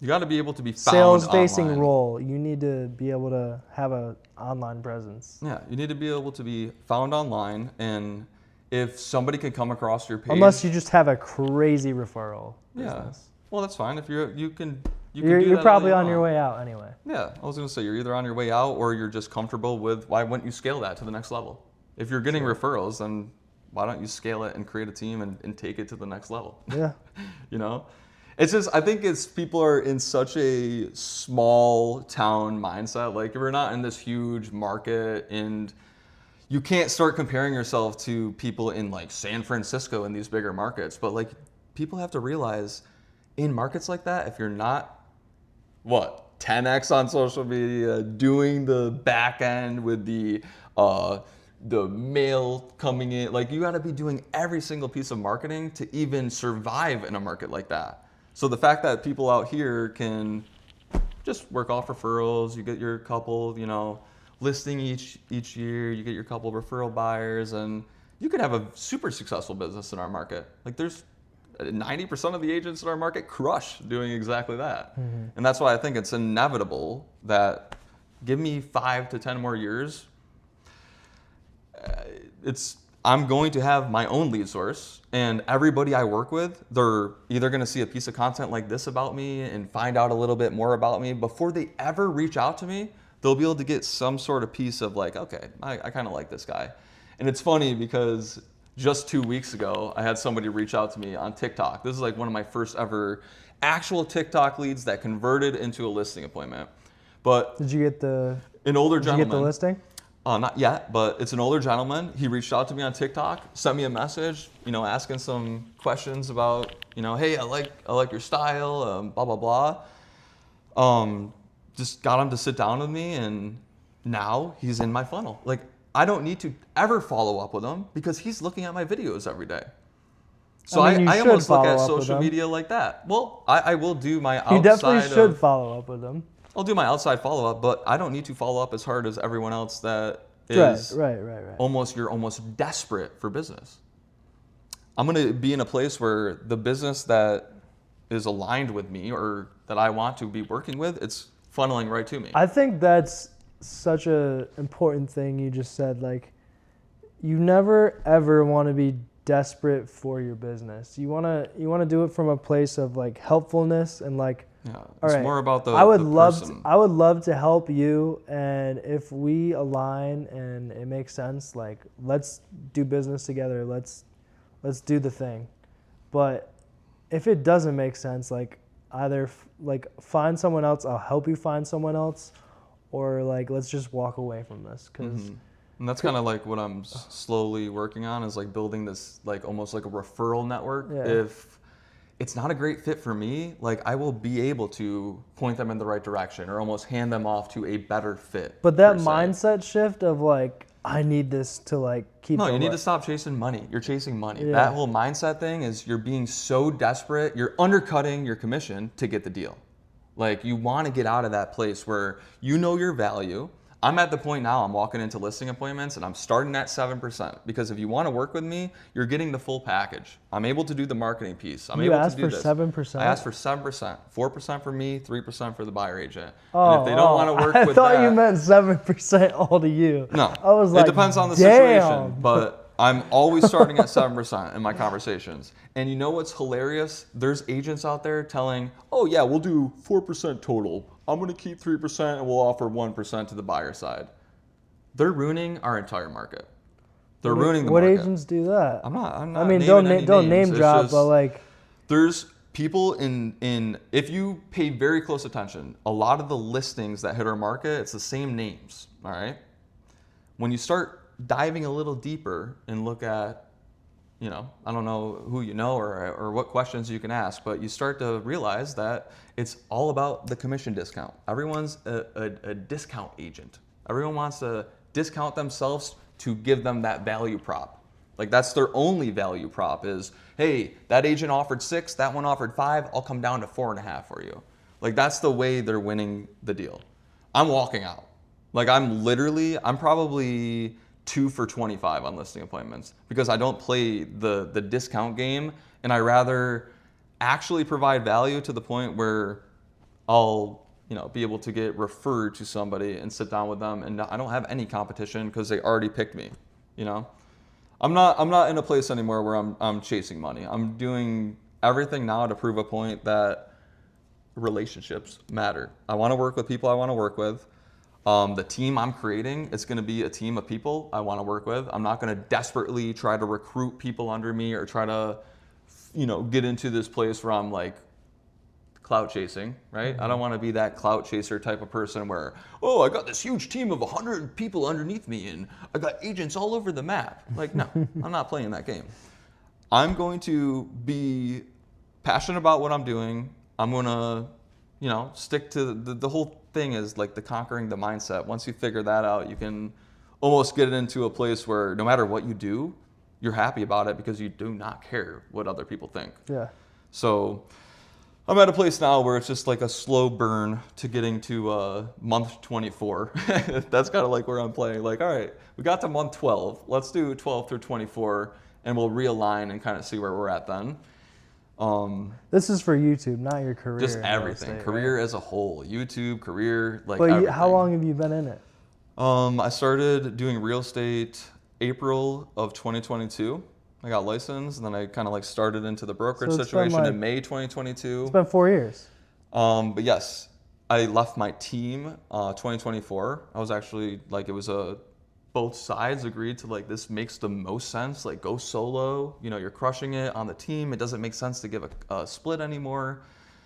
You got to be able to be found sales-facing online. role. You need to be able to have an online presence. Yeah, you need to be able to be found online, and if somebody can come across your page, unless you just have a crazy referral business. Well, that's fine. If you can you're probably on your way out anyway. Yeah, I was gonna say you're either on your way out or you're just comfortable with. Why wouldn't you scale that to the next level? If you're getting referrals, then why don't you scale it and create a team and take it to the next level? Yeah. It's just, I think people are in such a small town mindset. Like if you're not in this huge market, and you can't start comparing yourself to people in like San Francisco and these bigger markets. But like people have to realize in markets like that, if you're not 10x on social media, doing the back end with the mail coming in, like you got to be doing every single piece of marketing to even survive in a market like that. So the fact that people out here can just work off referrals, you get your couple, listing each year, you get your couple referral buyers, and you could have a super successful business in our market. Like there's 90% of the agents in our market crush doing exactly that. Mm-hmm. And that's why I think it's inevitable that give me 5 to 10 more years, I'm going to have my own lead source, and everybody I work with, they're either going to see a piece of content like this about me and find out a little bit more about me. Before they ever reach out to me, they'll be able to get some sort of piece of like, okay, I kind of like this guy. And it's funny because just 2 weeks ago, I had somebody reach out to me on TikTok. This is like one of my first ever actual TikTok leads that converted into a listing appointment. But did you get an older gentleman? Did you get the listing? Not yet, but it's an older gentleman. He reached out to me on TikTok, sent me a message, asking some questions about, hey, I like your style, blah, blah, blah. Just got him to sit down with me, and now he's in my funnel. Like, I don't need to ever follow up with him because he's looking at my videos every day. So I almost look at social media like that. Well, I will do my outside. You definitely should follow up with him. I'll do my outside follow-up, but I don't need to follow up as hard as everyone else that is right. You're almost desperate for business. I'm going to be in a place where the business that is aligned with me or that I want to be working with, it's funneling right to me. I think that's such a important thing you just said. Like, you never ever want to be desperate for your business. You want to do it from a place of like helpfulness and like, Yeah, all it's right, more about the I person. would love to help you, and if we align and it makes sense, like let's do business together. Let's do the thing. But if it doesn't make sense, like either like find someone else, I'll help you find someone else, or like let's just walk away from this because And that's kind of like what I'm slowly working on, is like building this like almost like a referral network. Yeah. If it's not a great fit for me, like I will be able to point them in the right direction or almost hand them off to a better fit. But that per se. mindset shift of like I need this to like keep. No, you need going. to stop chasing money. You're chasing money. Yeah. That whole mindset thing is you're being so desperate, you're undercutting your commission to get the deal. Like you want to get out of that place where you know your value. I'm at the point now, I'm walking into listing appointments and I'm starting at 7%, because if you want to work with me, you're getting the full package. I'm able to do the marketing piece. I'm You able asked to do for this. 7%? I asked for 7%, 4% for me, 3% for the buyer agent. And if they don't want to work I with thought that, you meant 7% all to you. no, I was like, it depends on the damn. situation, but I'm always starting at 7% in my conversations. And you know what's hilarious? There's agents out there telling, oh yeah, we'll do 4% total. I'm going to keep 3% and we'll offer 1% to the buyer side. They're ruining our entire market. They're ruining the What market. agents do that? I'm not I mean, naming any don't names. name It's drop, just- but like, there's people in if you pay very close attention, a lot of the listings that hit our market, it's the same names, all right? When you start diving a little deeper and look at, you know, I don't know who you know or what questions you can ask, but you start to realize that it's all about the commission discount. Everyone's a discount agent. Everyone wants to discount themselves to give them that value prop. Like that's their only value prop is, hey, that agent offered 6, that one offered 5, I'll come down to 4.5 for you. Like that's the way they're winning the deal. I'm walking out. Like I'm probably 2 for 25 on listing appointments because I don't play the discount game, and I rather actually provide value to the point where I'll be able to get referred to somebody and sit down with them, and I don't have any competition because they already picked me. I'm not in a place anymore where I'm chasing money. I'm doing everything now to prove a point that relationships matter. I want to work with people I want to work with. The team I'm creating, it's going to be a team of people I want to work with. I'm not going to desperately try to recruit people under me or try to, get into this place where I'm like clout chasing, right? Mm-hmm. I don't want to be that clout chaser type of person where, oh, I got this huge team of 100 people underneath me and I got agents all over the map. Like, no, I'm not playing that game. I'm going to be passionate about what I'm doing. I'm going to, stick to the whole thing is like the conquering the mindset. Once you figure that out, you can almost get it into a place where no matter what you do, you're happy about it because you do not care what other people think. Yeah. So I'm at a place now where it's just like a slow burn to getting to month 24. That's kind of like where I'm playing. Like, all right, we got to month 12. Let's do 12 through 24, and we'll realign and kind of see where we're at then. This is for YouTube, not your career. Just everything, career as a whole, YouTube, career, like. But everything. How long have you been in it? I started doing real estate April of 2022. I got licensed, and then I kind of like started into the brokerage situation in May 2022. It's been 4 years. But yes, I left my team 2024. I was actually like, it was both sides agreed to like, this makes the most sense. Like go solo, you're crushing it on the team. It doesn't make sense to give a split anymore.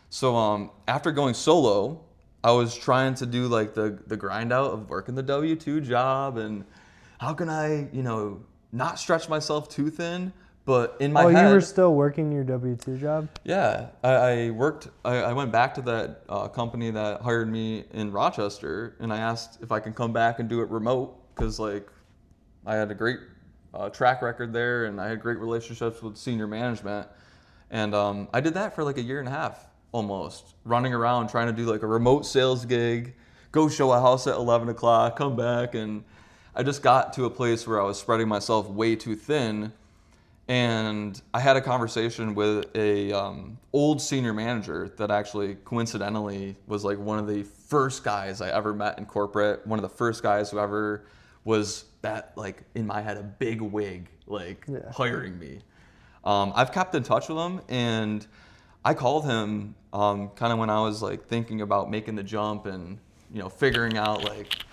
So after going solo, I was trying to do like the grind out of working the W-2 job and how can I, not stretch myself too thin, but in my head. Oh, you were still working your W-2 job? Yeah, I went back to that company that hired me in Rochester, and I asked if I can come back and do it remote because like I had a great track record there and I had great relationships with senior management. And I did that for like a year and a half almost, running around trying to do like a remote sales gig, go show a house at 11 o'clock, come back, and I just got to a place where I was spreading myself way too thin. And I had a conversation with a old senior manager that actually coincidentally was like one of the first guys I ever met in corporate, one of the first guys who ever was that, like, in my head, a big wig, like, hiring me. I've kept in touch with him, and I called him kind of when I was like thinking about making the jump and, figuring out like,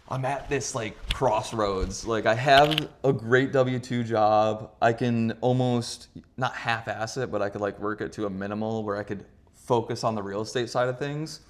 I'm at this like crossroads. Like, I have a great W-2 job. I can almost not half-ass it, but I could like work it to a minimal where I could focus on the real estate side of things.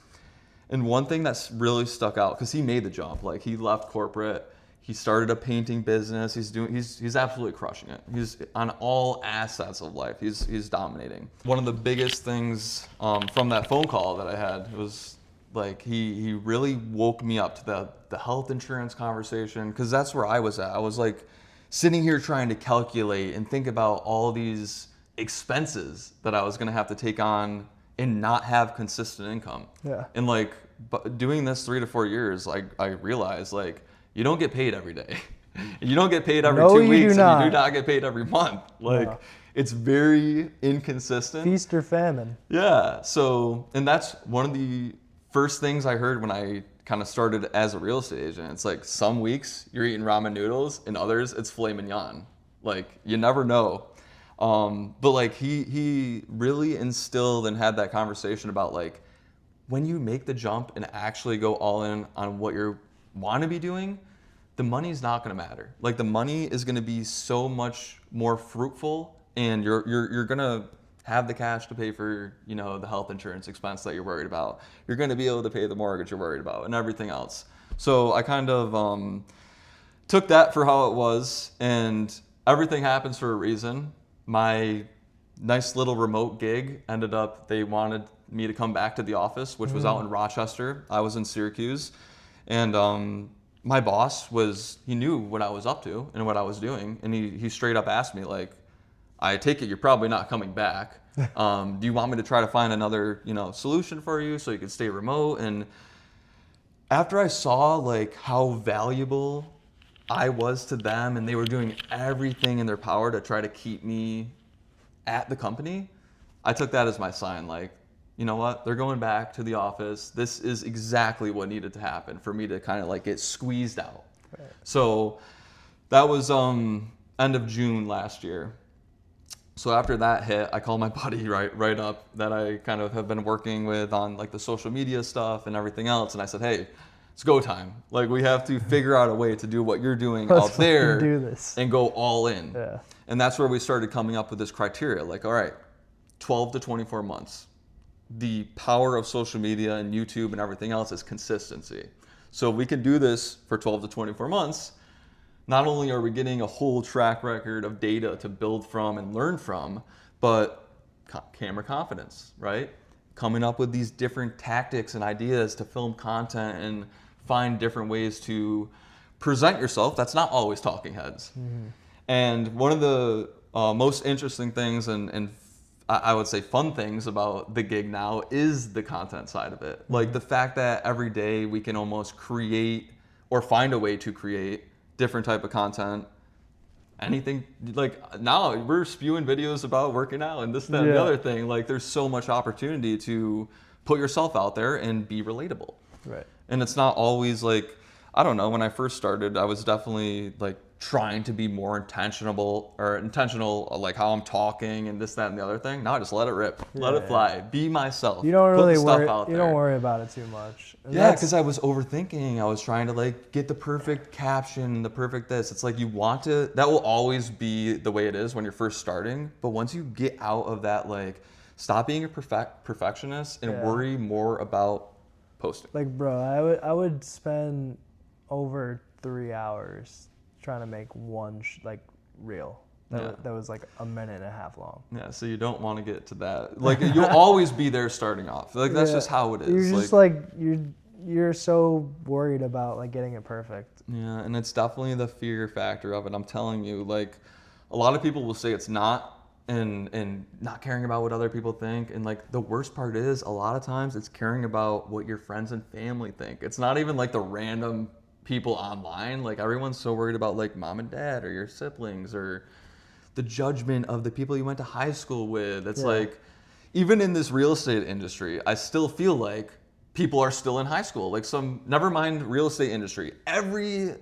And one thing that's really stuck out, because he made the jump, like he left corporate, he started a painting business. He's absolutely crushing it. He's on all assets of life. He's dominating. One of the biggest things from that phone call that I had was like he really woke me up to the health insurance conversation, because that's where I was at. I was like sitting here trying to calculate and think about all these expenses that I was going to have to take on and not have consistent income. Yeah. And like doing this 3 to 4 years, I realized like you don't get paid every day. You don't get paid every 2 weeks, and you do not get paid every month. Like it's very inconsistent. Feast or famine. Yeah. So, and that's one of the first things I heard when I kind of started as a real estate agent. It's like some weeks you're eating ramen noodles, and others it's filet mignon. Like you never know. But like he really instilled and had that conversation about like when you make the jump and actually go all in on what you want to be doing, the money's not going to matter. Like the money is going to be so much more fruitful, and you're going to have the cash to pay for, the health insurance expense that you're worried about. You're going to be able to pay the mortgage you're worried about and everything else. So I kind of took that for how it was, and everything happens for a reason. My nice little remote gig ended up, they wanted me to come back to the office, which was out in Rochester. I was in Syracuse. And my boss he knew what I was up to and what I was doing. And he straight up asked me like, I take it you're probably not coming back. Do you want me to try to find another, solution for you so you can stay remote? And after I saw like how valuable I was to them, and they were doing everything in their power to try to keep me at the company, I took that as my sign. Like, you know what? They're going back to the office. This is exactly what needed to happen for me to kind of like get squeezed out. Right. So that was end of June last year. So after that hit, I called my buddy right up that I kind of have been working with on like the social media stuff and everything else. And I said, hey, it's go time. Like we have to figure out a way to do what you're doing out there and go all in. Yeah. And that's where we started coming up with this criteria. Like, all right, 12 to 24 months. The power of social media and YouTube and everything else is consistency. So we can do this for 12 to 24 months. Not only are we getting a whole track record of data to build from and learn from, but camera confidence, right? Coming up with these different tactics and ideas to film content and find different ways to present yourself. That's not always talking heads. Mm-hmm. And one of the most interesting things and I would say fun things about the gig now is the content side of it. Like the fact that every day we can almost create or find a way to create different type of content. Anything, like now we're spewing videos about working out and this, that, and the other thing. Like there's so much opportunity to put yourself out there and be relatable. Right. And it's not always like, I don't know, when I first started, I was definitely like trying to be more intentional, like how I'm talking and this, that, and the other thing. Now I just let it rip, let it fly, be myself. You don't really worry. Out you there. don't worry about it too much. And yeah, because I was overthinking. I was trying to like get the perfect caption, the perfect this. It's like you want to. That will always be the way it is when you're first starting. But once you get out of that, like, stop being a perfectionist and worry more about posting. Like, bro, I would spend over 3 hours trying to make one reel that was like a minute and a half long. Yeah, so you don't want to get to that. Like you'll always be there starting off. Like that's just how it is. You're just you're so worried about like getting it perfect. Yeah, and it's definitely the fear factor of it. I'm telling you, like a lot of people will say it's not, and not caring about what other people think. And like the worst part is a lot of times it's caring about what your friends and family think. It's not even like the random people online. Like everyone's so worried about like mom and dad or your siblings or the judgment of the people you went to high school with. It's Yeah. like, even in this real estate industry, I still feel like people are still in high school. Like never mind real estate industry, every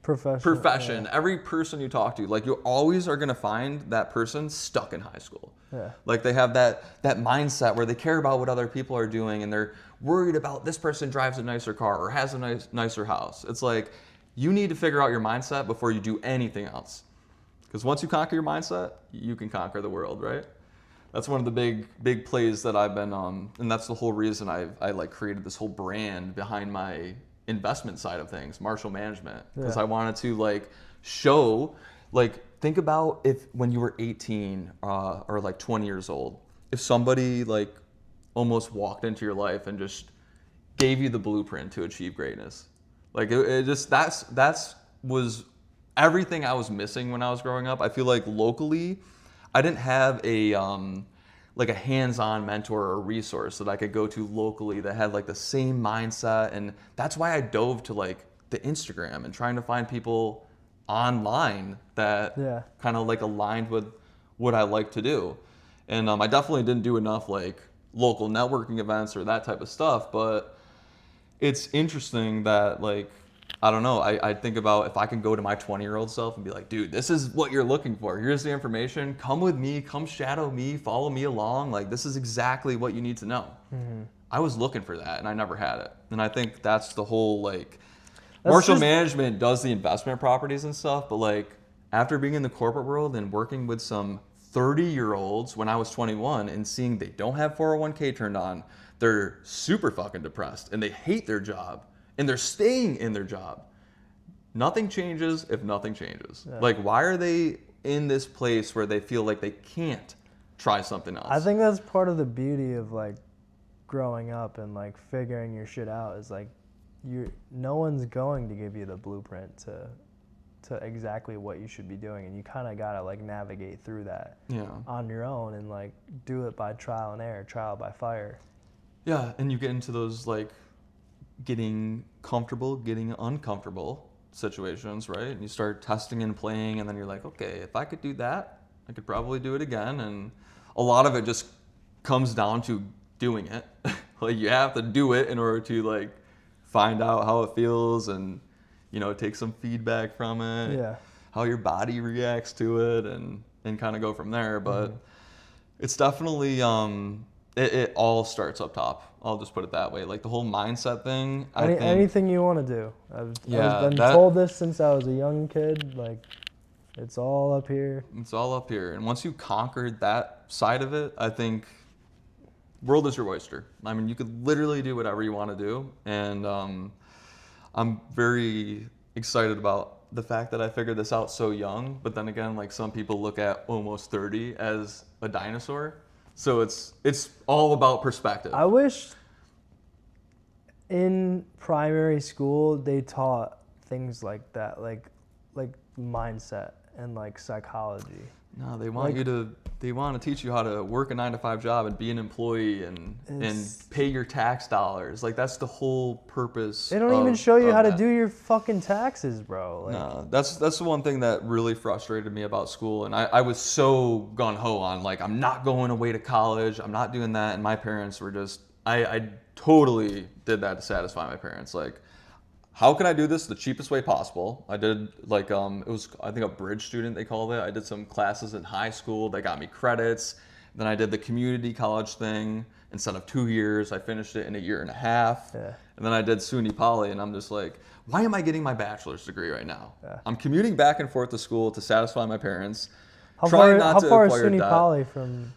profession, Yeah. every person you talk to, like you always are gonna find that person stuck in high school. Yeah. Like they have that mindset where they care about what other people are doing and they're worried about this person drives a nicer car or has a nicer house. It's like you need to figure out your mindset before you do anything else. Because once you conquer your mindset, you can conquer the world, right? That's one of the big plays that I've been and that's the whole reason I like created this whole brand behind my investment side of things, Marschall Management, because Yeah. I wanted to like show, like think about if when you were 18 or like 20 years old, if somebody like almost walked into your life and just gave you the blueprint to achieve greatness. Like it just that's was everything I was missing when I was growing up. I feel like locally, I didn't have a like a hands-on mentor or resource that I could go to locally that had like the same mindset, and that's why I dove to like the Instagram and trying to find people online that Yeah. kind of like aligned with what I like to do. And I definitely didn't do enough like local networking events or that type of stuff, but it's interesting that like I don't know, I think about if I can go to my 20-year-old self and be like, dude, this is what you're looking for, here's the information, come with me, come shadow me, follow me along, like this is exactly what you need to know. I was looking for that and I never had it. And I think that's the whole like Marschall Management does the investment properties and stuff, but like after being in the corporate world and working with some 30-year-olds when I was 21 and seeing they don't have 401k turned on, they're super fucking depressed and they hate their job and they're staying in their job. Nothing changes if nothing changes. Yeah. Like, why are they in this place where they feel like they can't try something else? I think that's part of the beauty of like growing up and like figuring your shit out is like no one's going to give you the blueprint to exactly what you should be doing, and you kind of gotta like navigate through that on your own and like do it by trial and error, trial by fire. Yeah, and you get into those like getting comfortable, getting uncomfortable situations, right? And you start testing and playing, and then you're like, okay, if I could do that, I could probably do it again. And a lot of it just comes down to doing it. Like you have to do it in order to like find out how it feels and, you know, take some feedback from it, Yeah. how your body reacts to it, and kind of go from there. But it's definitely it all starts up top. I'll just put it that way. Like the whole mindset thing. I think Anything you want to do. I've been that- told this since I was a young kid. Like, it's all up here. it's all up here. And once you conquered that side of it, I think world is your oyster. I mean, you could literally do whatever you want to do. And I'm very excited about the fact that I figured this out so young. But then again, like some people look at almost 30 as a dinosaur. So it's all about perspective. I wish in primary school they taught things like that, like mindset and like psychology. No, they want they want to teach you how to work a 9-to-5 job and be an employee and pay your tax dollars. Like that's the whole purpose. They don't even show you how to that. do your fucking taxes, bro. Like, No, that's the one thing that really frustrated me about school. And I was so gung-ho on like, I'm not going away to college. I'm not doing that. And my parents were just, I totally did that to satisfy my parents. Like, how can I do this the cheapest way possible? I did like, it was, I think a bridge student, they called it. I did some classes in high school that got me credits. Then I did the community college thing. Instead of 2 years, I finished it in 1.5 years. Yeah. And then I did SUNY Poly, and I'm just like, why am I getting my bachelor's degree right now? Yeah. I'm commuting back and forth to school to satisfy my parents. How trying far not to is acquire SUNY debt. Poly from?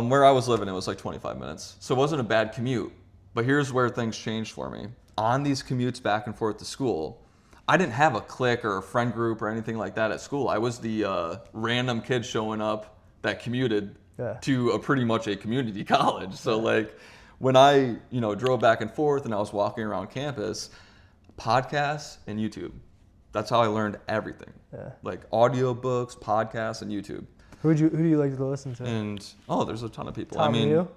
Where I was living, it was like 25 minutes. So it wasn't a bad commute. But here's where things changed for me. On these commutes back and forth to school, I didn't have a clique or a friend group or anything like that at school. I was the random kid showing up that commuted to pretty much a community college. So like when I, drove back and forth and I was walking around campus, podcasts and YouTube. That's how I learned everything. Yeah. Like audiobooks, podcasts, and YouTube. Who do you like to listen to? And there's a ton of people. Tom Liu?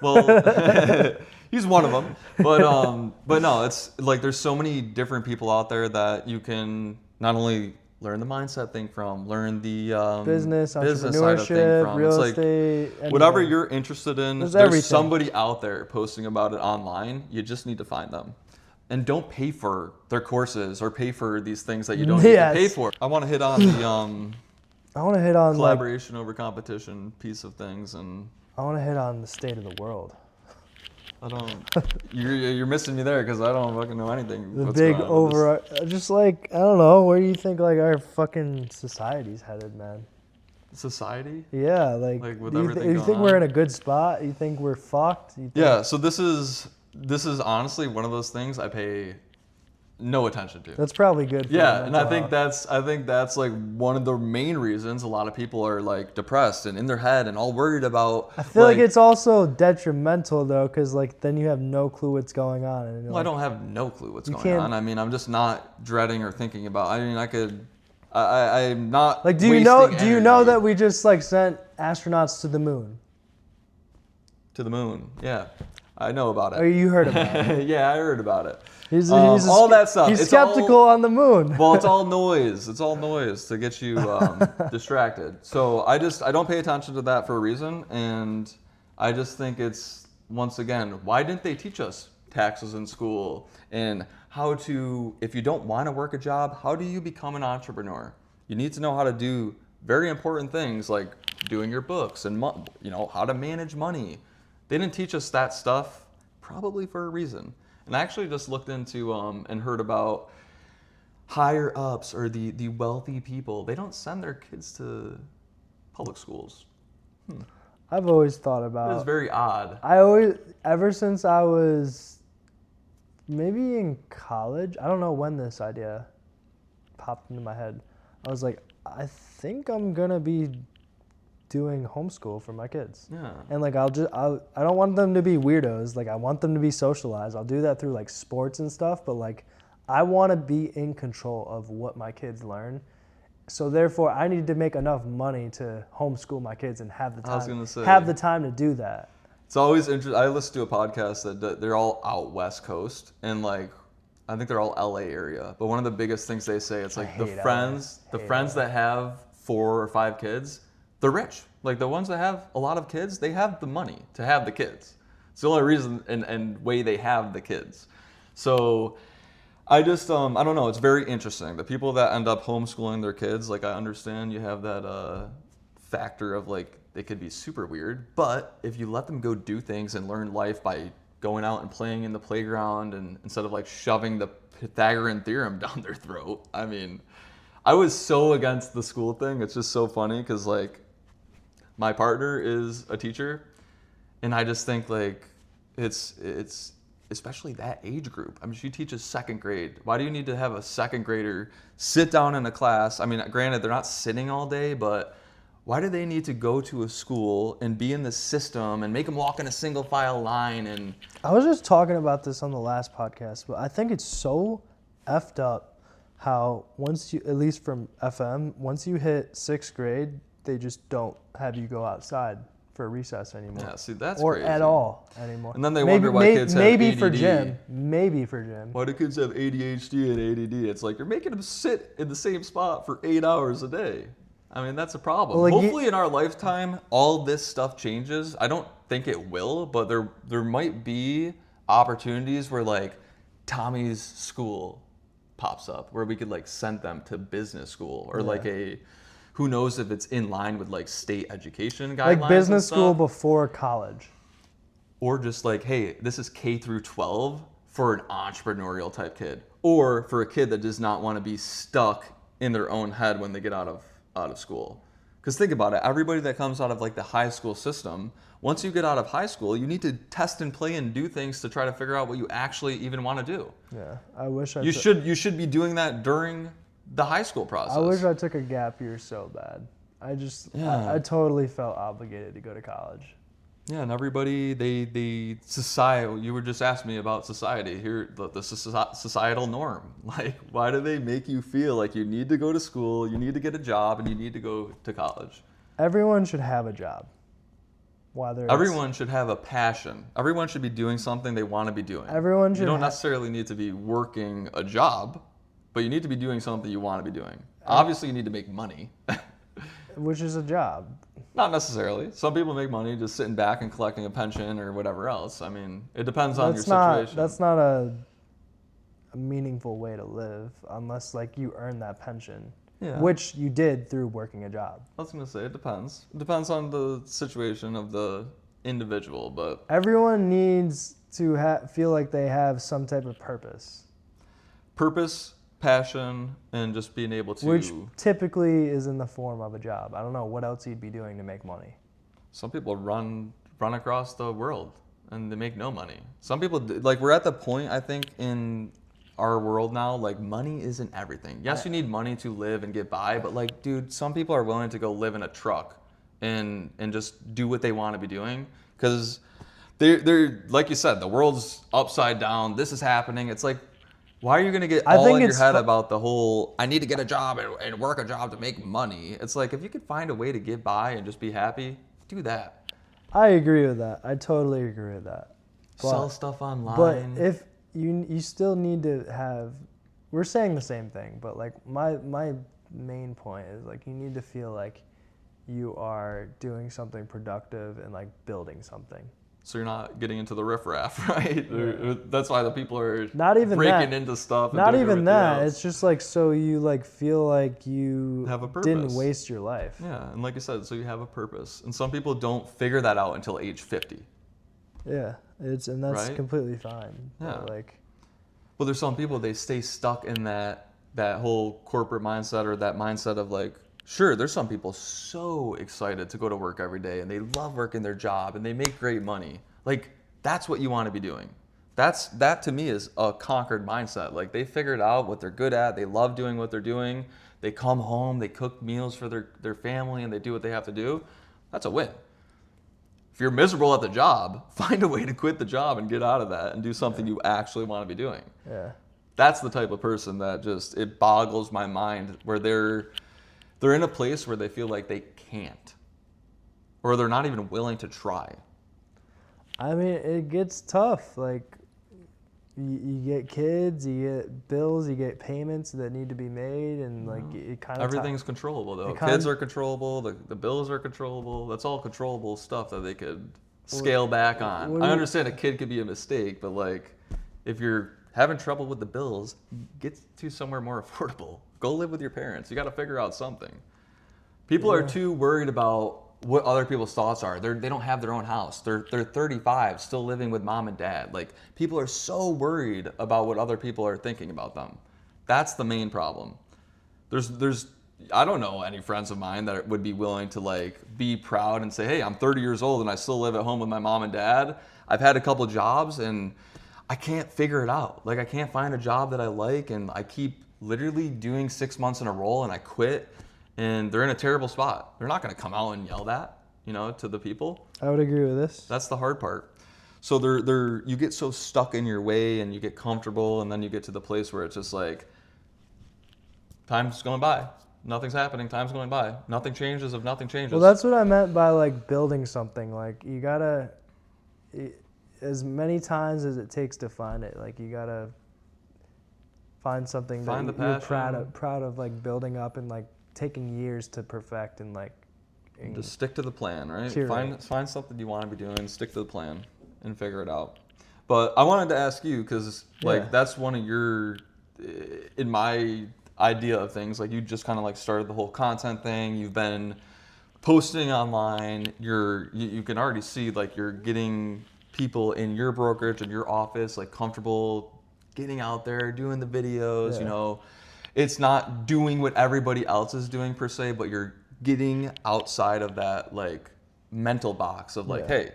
Well, he's one of them. But no, it's like there's so many different people out there that you can not only learn the mindset thing from, learn the Business, business side of thing entrepreneurship, from. real It's like estate, whatever anything. you're interested in, There's there's everything. somebody out there posting about it online. You just need to find them. And don't pay for their courses or pay for these things that you don't need to pay Yes. for. I want to hit on the I want to hit on like collaboration over competition piece of things, and I want to hit on the state of the world. I don't. You're missing me there because I don't fucking know anything. The what's big going on with this. just like I don't know, where do you think like our fucking society's headed, man? Society. Yeah, like With do you, everything you going think we're on? in a good spot? You think we're fucked? You think, Yeah. So this is honestly one of those things I pay no attention to. that's probably good. For Yeah, your and I mental think that's like one of the main reasons a lot of people are like depressed and in their head and all worried about. I feel like it's also detrimental though, because like then you have no clue what's going on. And you're Well, I like, don't have no clue what's going can't- on. I mean, I'm just not dreading or thinking about. I mean, I could. I'm not. like, do you know energy that we just like sent astronauts to the moon? to the moon? Yeah, I know about Or it. you heard about it? Yeah, I heard about it. He's all that stuff. He's It's skeptical all- on the moon. Well, it's all noise. It's all noise to get you distracted. So I don't pay attention to that for a reason, and I just think it's once again, why didn't they teach us taxes in school and how to, if you don't want to work a job, how do you become an entrepreneur? You need to know how to do very important things like doing your books and how to manage money. They didn't teach us that stuff probably for a reason. And I actually just looked into and heard about higher ups or the wealthy people. They don't send their kids to public schools. I've always thought It about. is very odd. Ever since I was maybe in college, I don't know when this idea popped into my head. I was like, I think I'm gonna be doing homeschool for my kids. Yeah. And like I don't want them to be weirdos. Like I want them to be socialized. I'll do that through like sports and stuff, but like I want to be in control of what my kids learn. So therefore I need to make enough money to homeschool my kids and have the I was time gonna say. have the time to do that. It's always interesting. I listen to a podcast that they're all out West Coast and like I think they're all LA area. But one of the biggest things they say, it's like the hate LA. friends that have 4 or 5 kids, they're rich. Like the ones that have a lot of kids, they have the money to have the kids. It's the only reason and way they have the kids. So I just I don't know. It's very interesting. The people that end up homeschooling their kids, like I understand you have that factor of like they could be super weird, but if you let them go do things and learn life by going out and playing in the playground and instead of like shoving the Pythagorean theorem down their throat. I mean, I was so against the school thing. It's just so funny because like my partner is a teacher, and I just think like it's especially that age group. I mean, she teaches 2nd grade. Why do you need to have a 2nd grader sit down in a class? I mean, granted, they're not sitting all day, but why do they need to go to a school and be in the system and make them walk in a single file line? And I was just talking about this on the last podcast, but I think it's so effed up how once you, at least from FM, once you hit 6th grade, they just don't have you go outside for recess anymore. yeah, see, that's or crazy. at all anymore. And then they wonder why kids have maybe for ADD. gym. Maybe for gym. Why do kids have ADHD and ADD? It's like you're making them sit in the same spot for 8 hours a day. I mean, that's a problem. Well, like Hopefully in our lifetime, all this stuff changes. I don't think it will, but there might be opportunities where like Tommy's school pops up where we could like send them to business school or like who knows if it's in line with like state education guidelines. Like business and stuff. school before college. Or just like, hey, this is K through 12 for an entrepreneurial type kid, or for a kid that does not want to be stuck in their own head when they get out of school. Because think about it, everybody that comes out of like the high school system, once you get out of high school, you need to test and play and do things to try to figure out what you actually even want to do. Yeah, I wish I. You should be doing that during the high school process. I wish I took a gap year so bad. I totally felt obligated to go to college. Yeah, and everybody, society, you were just asking me about society here, the societal norm. Like, why do they make you feel like you need to go to school, you need to get a job, and you need to go to college? Everyone should have a job. Everyone should have a passion. Everyone should be doing something they want to be doing. You don't necessarily need to be working a job, but you need to be doing something you want to be doing. Obviously, you need to make money. Which is a job. Not necessarily. Some people make money just sitting back and collecting a pension or whatever else. I mean, it depends on your situation. That's not a meaningful way to live unless like you earn that pension, which you did through working a job. I was gonna say it depends. It depends on the situation of the individual, but everyone needs to feel like they have some type of purpose, passion, and just being able to. Which typically is in the form of a job. I don't know what else you'd be doing to make money. Some people run across the world and they make no money. Some people like we're at the point I think in our world now, like money isn't everything. Yes, you need money to live and get by, but like, dude, some people are willing to go live in a truck and just do what they want to be doing because they're like you said, the world's upside down. This is happening. It's like, why are you gonna get all in your head about the whole? I need to get a job and work a job to make money. It's like if you could find a way to get by and just be happy, do that. I agree with that. I totally agree with that. Sell stuff online. But if you still need to have, we're saying the same thing, but like my main point is like you need to feel like you are doing something productive and like building something. So you're not getting into the riffraff, right? Yeah. That's why the people are not even breaking into stuff. Not even that. It's just like so you like feel like you have a purpose. Didn't waste your life. Yeah, and like I said, so you have a purpose. And some people don't figure that out until age 50. Yeah, that's right? Completely fine. Yeah. Well, there's some people they stay stuck in that whole corporate mindset or that mindset of like. Sure, there's some people so excited to go to work every day and they love working their job and they make great money. Like, that's what you want to be doing. That to me is a conquered mindset. Like, they figured out what they're good at. They love doing what they're doing. They come home, they cook meals for their family and they do what they have to do. That's a win. If you're miserable at the job, find a way to quit the job and get out of that and do something you actually want to be doing. Yeah. That's the type of person that just, it boggles my mind where they're in a place where they feel like they can't, or they're not even willing to try. I mean, it gets tough. Like, you get kids, you get bills, you get payments that need to be made, and like it kind of everything's controllable though. Kids are controllable, the bills are controllable. That's all controllable stuff that they could scale back on. I understand a kid could be a mistake, but like if you're having trouble with the bills, get to somewhere more affordable. Go live with your parents. You got to figure out something. People are too worried about what other people's thoughts are. They don't have their own house. They're 35, still living with mom and dad. Like, people are so worried about what other people are thinking about them. That's the main problem. There's I don't know any friends of mine that would be willing to like be proud and say, hey, I'm 30 years old and I still live at home with my mom and dad. I've had a couple jobs and I can't figure it out. Like, I can't find a job that I like, and I keep literally doing 6 months in a row and I quit, and they're in a terrible spot. They're not going to come out and yell that, to the people. I would agree with this. That's the hard part. So you get so stuck in your way and you get comfortable, and then you get to the place where it's just like, time's going by. Nothing's happening. Time's going by. Nothing changes if nothing changes. Well, that's what I meant by like building something. Like, you gotta, as many times as it takes to find it, like you gotta find something that you're proud of like building up and like taking years to perfect and like. Just stick to the plan, right? Find something you want to be doing, stick to the plan, and figure it out. But I wanted to ask you, because that's one of your, in my idea of things, like you just kind of like started the whole content thing. You've been posting online. You can already see like you're getting people in your brokerage and your office like comfortable getting out there, doing the videos. It's not doing what everybody else is doing per se, but you're getting outside of that like mental box of like, hey,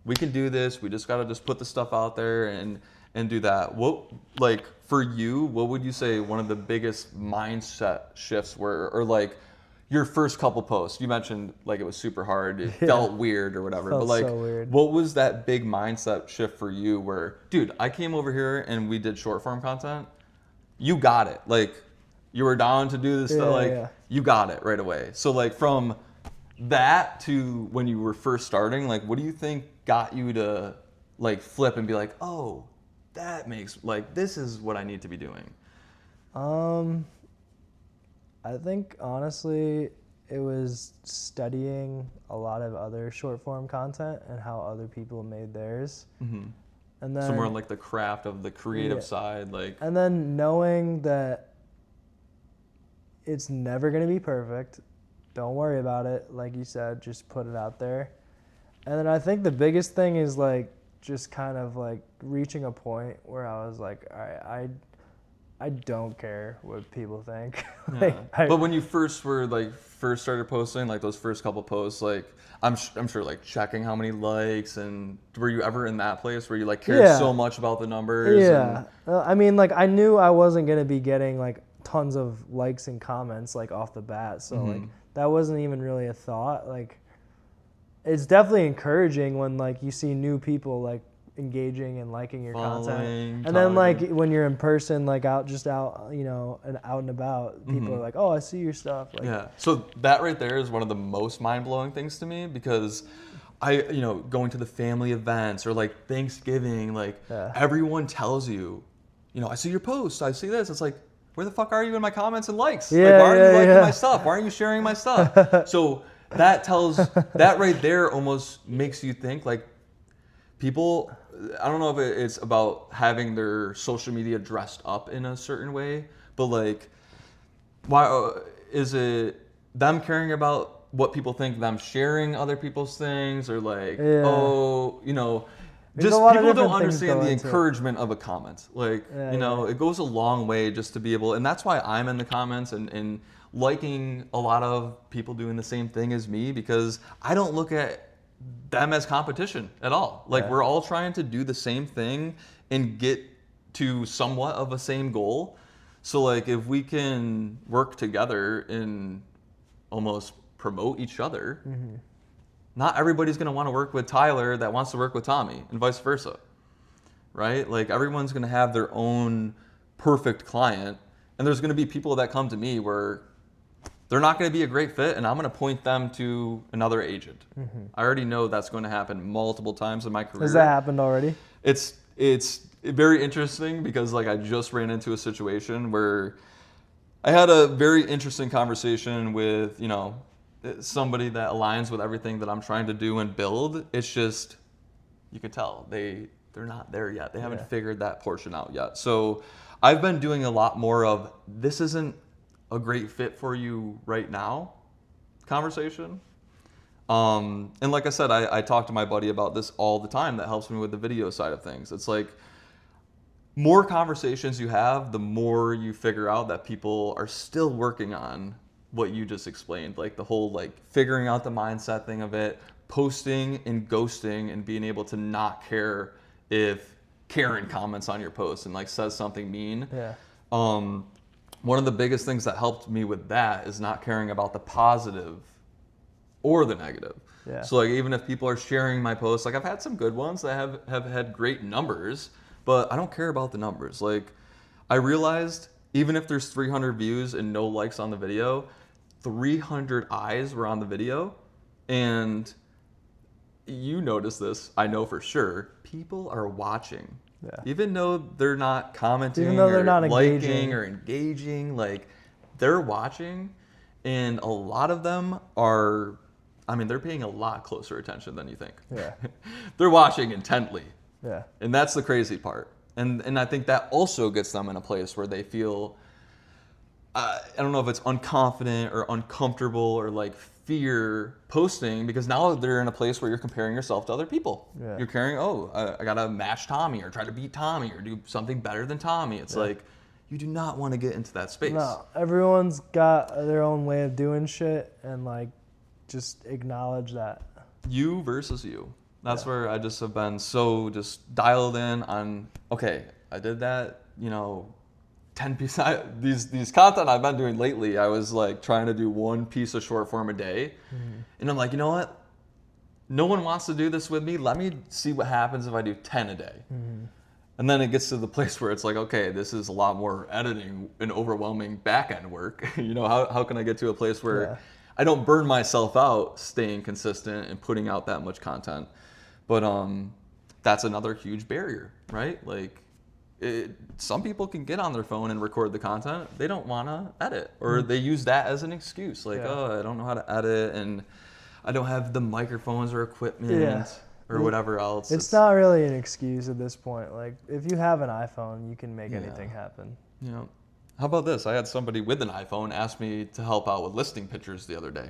we can do this. We just got to put the stuff out there and do that. What, like for you, what would you say one of the biggest mindset shifts were, or like your first couple posts? You mentioned like it was super hard. It felt weird or whatever. But like, so what was that big mindset shift for you where, dude, I came over here and we did short form content. You got it. Like, you were down to do this stuff. You got it right away. So like from that to when you were first starting, like what do you think got you to like flip and be like, oh, that makes like, this is what I need to be doing? I think honestly, it was studying a lot of other short form content and how other people made theirs. Mm-hmm. And So more then, like the craft of the creative yeah, side, like. and then knowing that it's never going to be perfect. Don't worry about it. Like you said, just put it out there. And then I think the biggest thing is like just kind of like reaching a point where I was like, all right, I don't care what people think. Yeah. But when you first were like first started posting like those first couple posts, like I'm sure like checking how many likes, and were you ever in that place where you like cared Yeah. so much about the numbers? Yeah. I mean, like I knew I wasn't going to be getting like tons of likes and comments like off the bat. So like that wasn't even really a thought. Like it's definitely encouraging when like you see new people like engaging and liking your content, and then like when you're in person, like out you know, and out and about, people are like, oh, I see your stuff. Like, yeah. So that right there is one of the most mind-blowing things to me, because you know, going to the family events or like Thanksgiving, like everyone tells you, you know, I see your posts, I see this. It's like, where the fuck are you in my comments and likes? Yeah, like, why aren't you liking yeah. my stuff? Why aren't you sharing my stuff? So that that right there almost makes you think like people, I don't know if it's about having their social media dressed up in a certain way, but like, why is it them caring about what people think, them sharing other people's things, or like, oh, you know, There's just people don't understand the into encouragement of a comment. Like, you know, it goes a long way just to be able, and that's why I'm in the comments and liking a lot of people doing the same thing as me, because I don't look at them as competition at all. Like we're all trying to do the same thing and get to somewhat of a same goal. So like if we can work together and almost promote each other, not everybody's going to want to work with Tyler that wants to work with Tommy, and vice versa. Right? Like everyone's going to have their own perfect client, and there's going to be people that come to me where they're not going to be a great fit, and I'm going to point them to another agent. I already know that's going to happen multiple times in my career. Has that happened already? It's very interesting, because like I just ran into a situation where I had a very interesting conversation with, you know, somebody that aligns with everything that I'm trying to do and build. It's just, you can tell they're not there yet. They haven't figured that portion out yet. So I've been doing a lot more of, this isn't a great fit for you right now conversation. And like I said, I talk to my buddy about this all the time. That helps me with the video side of things. It's like, more conversations you have, the more you figure out that people are still working on what you just explained. Like the whole like figuring out the mindset thing of it, posting and ghosting, and being able to not care if Karen comments on your post and like says something mean. One of the biggest things that helped me with that is not caring about the positive or the negative. So like even if people are sharing my posts, like I've had some good ones that have had great numbers, but I don't care about the numbers. Like I realized even if there's 300 views and no likes on the video, 300 eyes were on the video. And you notice this, I know for sure, people are watching. Even though they're not commenting, even though they're not liking or engaging, like they're watching. And a lot of them are, I mean, they're paying a lot closer attention than you think. They're watching intently. And that's the crazy part. And I think that also gets them in a place where they feel, I don't know if it's unconfident or uncomfortable or like fear posting, because now they're in a place where you're comparing yourself to other people. You're carrying, I gotta match Tommy or try to beat Tommy or do something better than Tommy. It's like, you do not want to get into that space. No, everyone's got their own way of doing shit, and like just acknowledge that. You versus you. That's where I just have been so just dialed in on, okay, I did that, you know, 10 pieces. These content I've been doing lately, I was like trying to do one piece of short form a day. And I'm like, you know what? No one wants to do this with me. Let me see what happens if I do 10 a day. And then it gets to the place where it's like, okay, this is a lot more editing and overwhelming back end work. You know, how can I get to a place where I don't burn myself out staying consistent and putting out that much content? But that's another huge barrier, right? Like, some people can get on their phone and record the content. They don't want to edit, or they use that as an excuse. Like, oh, I don't know how to edit, and I don't have the microphones or equipment or whatever else. It's not really an excuse at this point. Like, if you have an iPhone, you can make anything happen. Yeah. How about this? I had somebody with an iPhone ask me to help out with listing pictures the other day.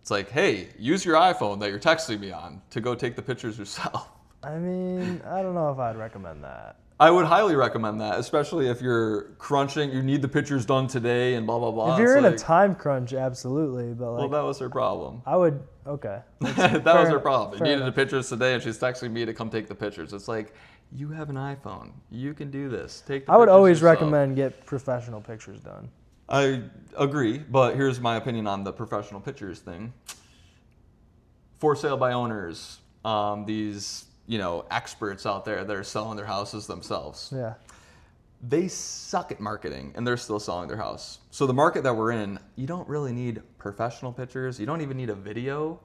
It's like, hey, use your iPhone that you're texting me on to go take the pictures yourself. I mean, I don't know if I'd recommend that. I would highly recommend that, especially if you're crunching, you need the pictures done today and blah, blah, blah. If you're in a time crunch, absolutely. But well, that was her problem. I would, okay. That was her problem. You needed the pictures today, and she's texting me to come take the pictures. It's like, you have an iPhone. You can do this. Take the I would pictures always yourself. recommend get professional pictures done. I agree, but here's my opinion on the professional pictures thing. For sale by owners, these experts out there that are selling their houses themselves. Yeah. They suck at marketing, and they're still selling their house. So the market that we're in, you don't really need professional pictures. You don't even need a video.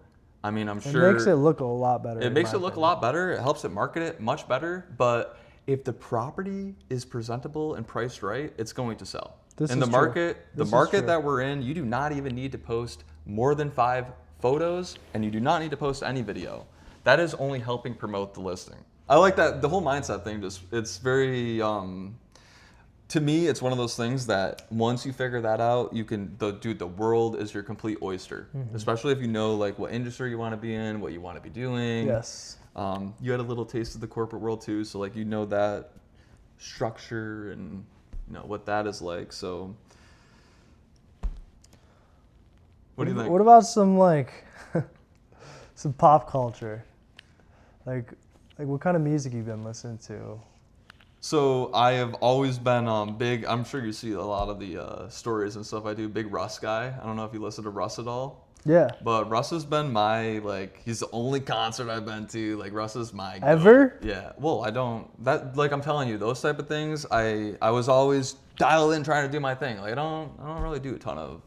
I mean, I'm sure it makes it look a lot better. It makes it look a lot better. It helps it market it much better. But if the property is presentable and priced right, it's going to sell. And the market that we're in, you do not even need to post more than 5 photos, and you do not need to post any video. That is only helping promote the listing. I like that the whole mindset thing. It's very to me, it's one of those things that once you figure that out, you can, the world is your complete oyster. Mm-hmm. Especially if you know like what industry you want to be in, what you want to be doing. Yes. You had a little taste of the corporate world too, so like that structure and what that is like. So, what do you think? What about some like some pop culture? Like what kind of music you been listening to? So I have always been big. I'm sure you see a lot of the stories and stuff I do. Big Russ guy. I don't know if you listen to Russ at all. Yeah. But Russ has been my he's the only concert I've been to. Like Russ is my ever. Yeah. Well, I don't I'm telling you those type of things. I was always dialed in trying to do my thing. Like I don't really do a ton of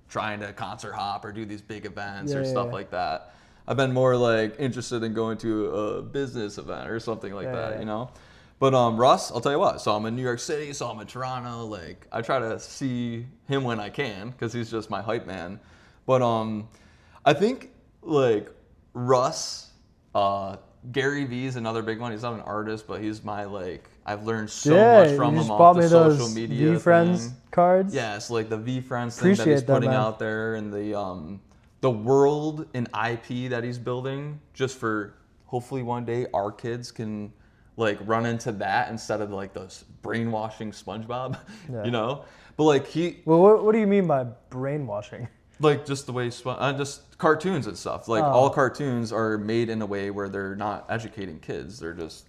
trying to concert hop or do these big events or stuff like that. I've been more interested in going to a business event or something like that. But Russ, I'll tell you what, saw him in New York City, saw him in Toronto. I try to see him when I can because he's just my hype man. But I think Russ, Gary Vee is another big one. He's not an artist, but he's my I've learned so much from him off the social media V-Friends cards. Yeah, so the V-Friends thing that he's putting out there, and the world and IP that he's building, just for hopefully one day our kids can run into that instead of those brainwashing SpongeBob, But Well, what do you mean by brainwashing? Just the way just cartoons and stuff. All cartoons are made in a way where they're not educating kids; they're just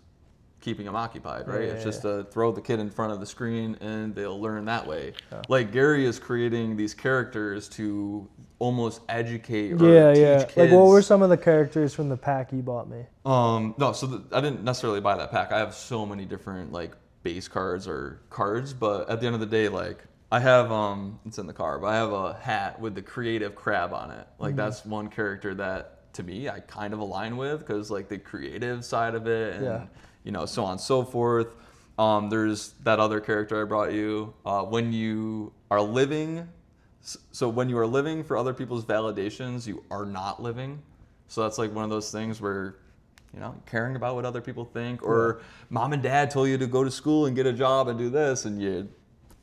keeping them occupied, right? It's just to throw the kid in front of the screen and they'll learn that way. Yeah. Gary is creating these characters to almost educate or teach kids. What were some of the characters from the pack you bought me? No, so I didn't necessarily buy that pack. I have so many different base cards or cards, but at the end of the day, I have it's in the car, but I have a hat with the creative crab on it. That's one character that to me I kind of align with because the creative side of it and so on and so forth. There's that other character I brought you. When you are living for other people's validations, you are not living. So that's one of those things where caring about what other people think, or mom and dad told you to go to school and get a job and do this, and you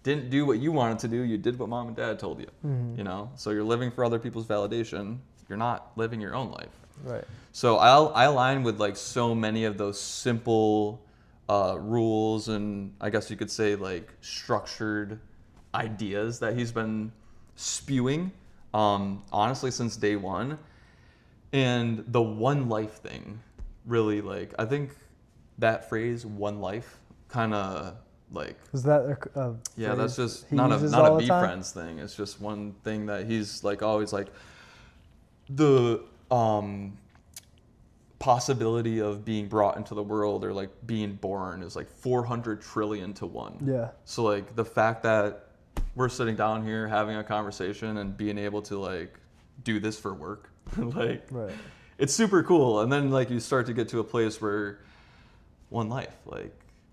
didn't do what you wanted to do. You did what mom and dad told you. Mm-hmm. So you're living for other people's validation. You're not living your own life. Right. So I align with so many of those simple rules and I guess you could say structured ideas that he's been spewing honestly since day one. And the one life thing really I think that phrase one life kind of is that yeah, that's just not a B-Friends thing. It's just one thing that he's always the possibility of being brought into the world or being born is 400 trillion to 1. Yeah. So the fact that we're sitting down here having a conversation and being able to do this for work, right. It's super cool. And then you start to get to a place where one life,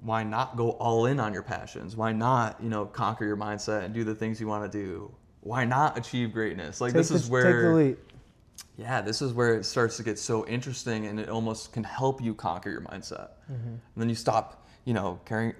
why not go all in on your passions? Why not, conquer your mindset and do the things you want to do? Why not achieve greatness? Like, this is take the where, leap. yeah, this is where it starts to get so interesting, and it almost can help you conquer your mindset. And then you stop, caring.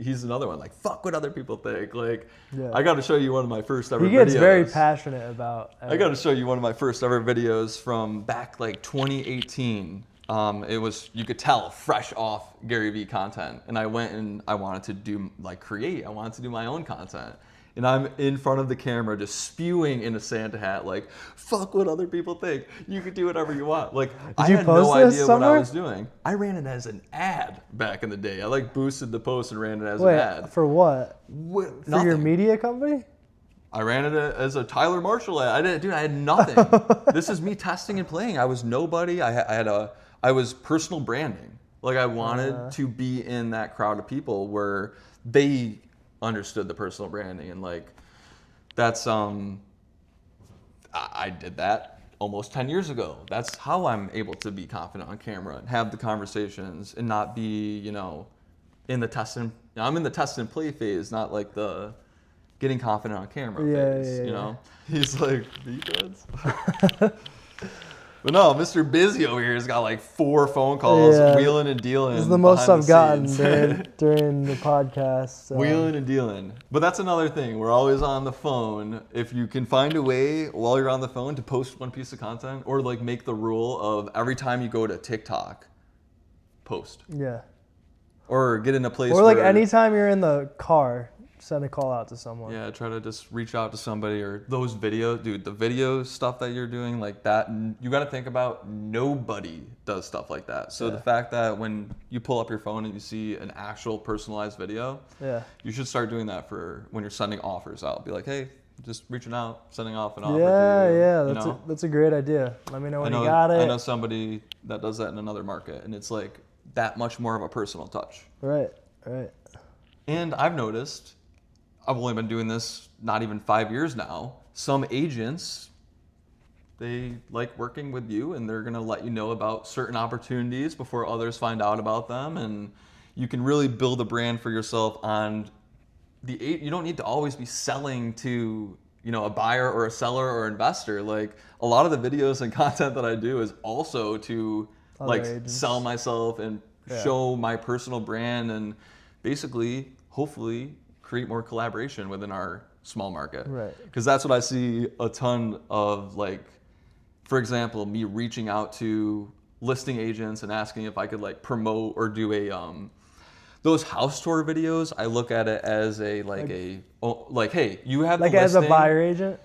He's another one, like, fuck what other people think. Like, Yeah. I got to show you one of my first ever videos. He gets very passionate about. I got to show you one of my first ever videos from back like 2018. It was, you could tell, fresh off Gary Vee content. And I went and I wanted to do, I wanted to do my own content. And I'm in front of the camera just spewing in a Santa hat, like, fuck what other people think. You can do whatever you want. Like, I had no idea what I was doing. I ran it as an ad back in the day. I boosted the post and ran it as an ad. For what? Nothing. For your media company? I ran it as a Tyler Marschall ad. I had nothing. This is me testing and playing. I was nobody. I was personal branding. Like, I wanted to be in that crowd of people where they understood the personal branding, and like, that's I did that almost 10 years ago. That's how I'm able to be confident on camera and have the conversations and not be, in the test and I'm in the test and play phase, not like the getting confident on camera phase, you know? He's like, defense? But no, Mr. Busy over here has got like 4 phone calls, wheeling and dealing. This is the most I've gotten during the podcast. Wheeling and dealing. But that's another thing. We're always on the phone. If you can find a way while you're on the phone to post one piece of content, or like make the rule of every time you go to TikTok, post. Yeah. Or get in a place or like anytime you're in the car, send a call out to someone. Yeah, try to just reach out to somebody, or those videos, dude, the video stuff that you're doing like that, you got to think about nobody does stuff like that. So the fact that when you pull up your phone and you see an actual personalized video, you should start doing that for when you're sending offers out. Be like, hey, just reaching out, sending off an offer to you. That's a great idea. Let me know when you got it. I know somebody that does that in another market, and it's like that much more of a personal touch. Right. And I've noticed, I've only been doing this not even 5 years now. Some agents, they like working with you, and they're gonna let you know about certain opportunities before others find out about them. And you can really build a brand for yourself on you don't need to always be selling to, a buyer or a seller or investor. Like, a lot of the videos and content that I do is also to sell myself and show my personal brand, and basically, hopefully, create more collaboration within our small market. Right. Because that's what I see a ton of, like, for example, me reaching out to listing agents and asking if I could like promote or do those house tour videos. I look at it as hey, you have like the as listing. A buyer agent.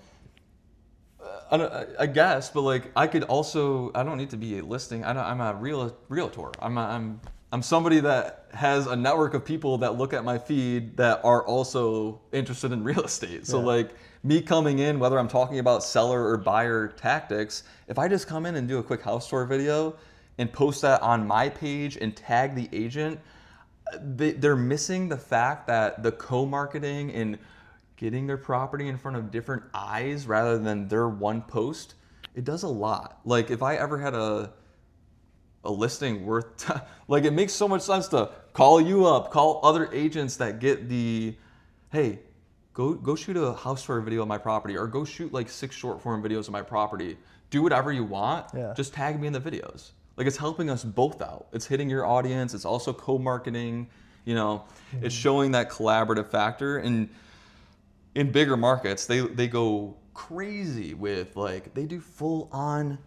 I guess, but like I could also, I don't need to be a listing. I'm a realtor. I'm somebody that has a network of people that look at my feed that are also interested in real estate. So like me coming in, whether I'm talking about seller or buyer tactics, if I just come in and do a quick house tour video and post that on my page and tag the agent, they're missing the fact that the co-marketing and getting their property in front of different eyes rather than their one post, it does a lot. Like, if I ever had a listing worth, like, it makes so much sense to call you up, call other agents that get the, hey, go shoot a house tour video of my property, or go shoot like 6 short form videos of my property. Do whatever you want. Just tag me in the videos. Like, it's helping us both out. It's hitting your audience. It's also co-marketing. It's showing that collaborative factor. And in bigger markets, they go crazy with, like, they do full on,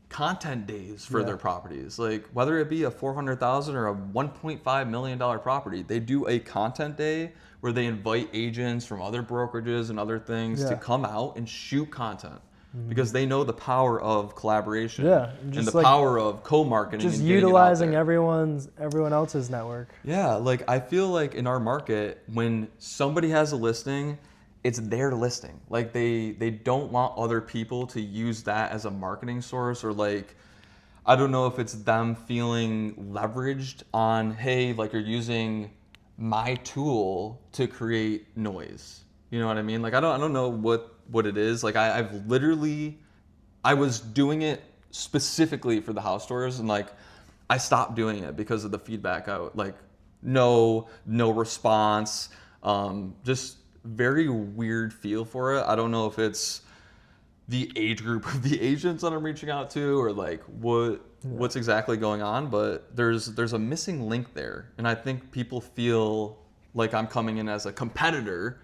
content days for their properties. Like, whether it be a $400,000 or a $1.5 million property, they do a content day where they invite agents from other brokerages and other things to come out and shoot content. Because they know the power of collaboration and the power of co-marketing. Just and utilizing everyone else's network. Yeah, like, I feel like in our market, when somebody has a listing, it's their listing. Like, they don't want other people to use that as a marketing source, or like, I don't know if it's them feeling leveraged on, hey, like, you're using my tool to create noise. You know what I mean? Like, I don't know what it is. Like, I was doing it specifically for the house tours, and like, I stopped doing it because of the feedback no response. Just very weird feel for it. I don't know if it's the age group of the agents that I'm reaching out to, or like what's exactly going on, but there's a missing link there, and I think people feel like I'm coming in as a competitor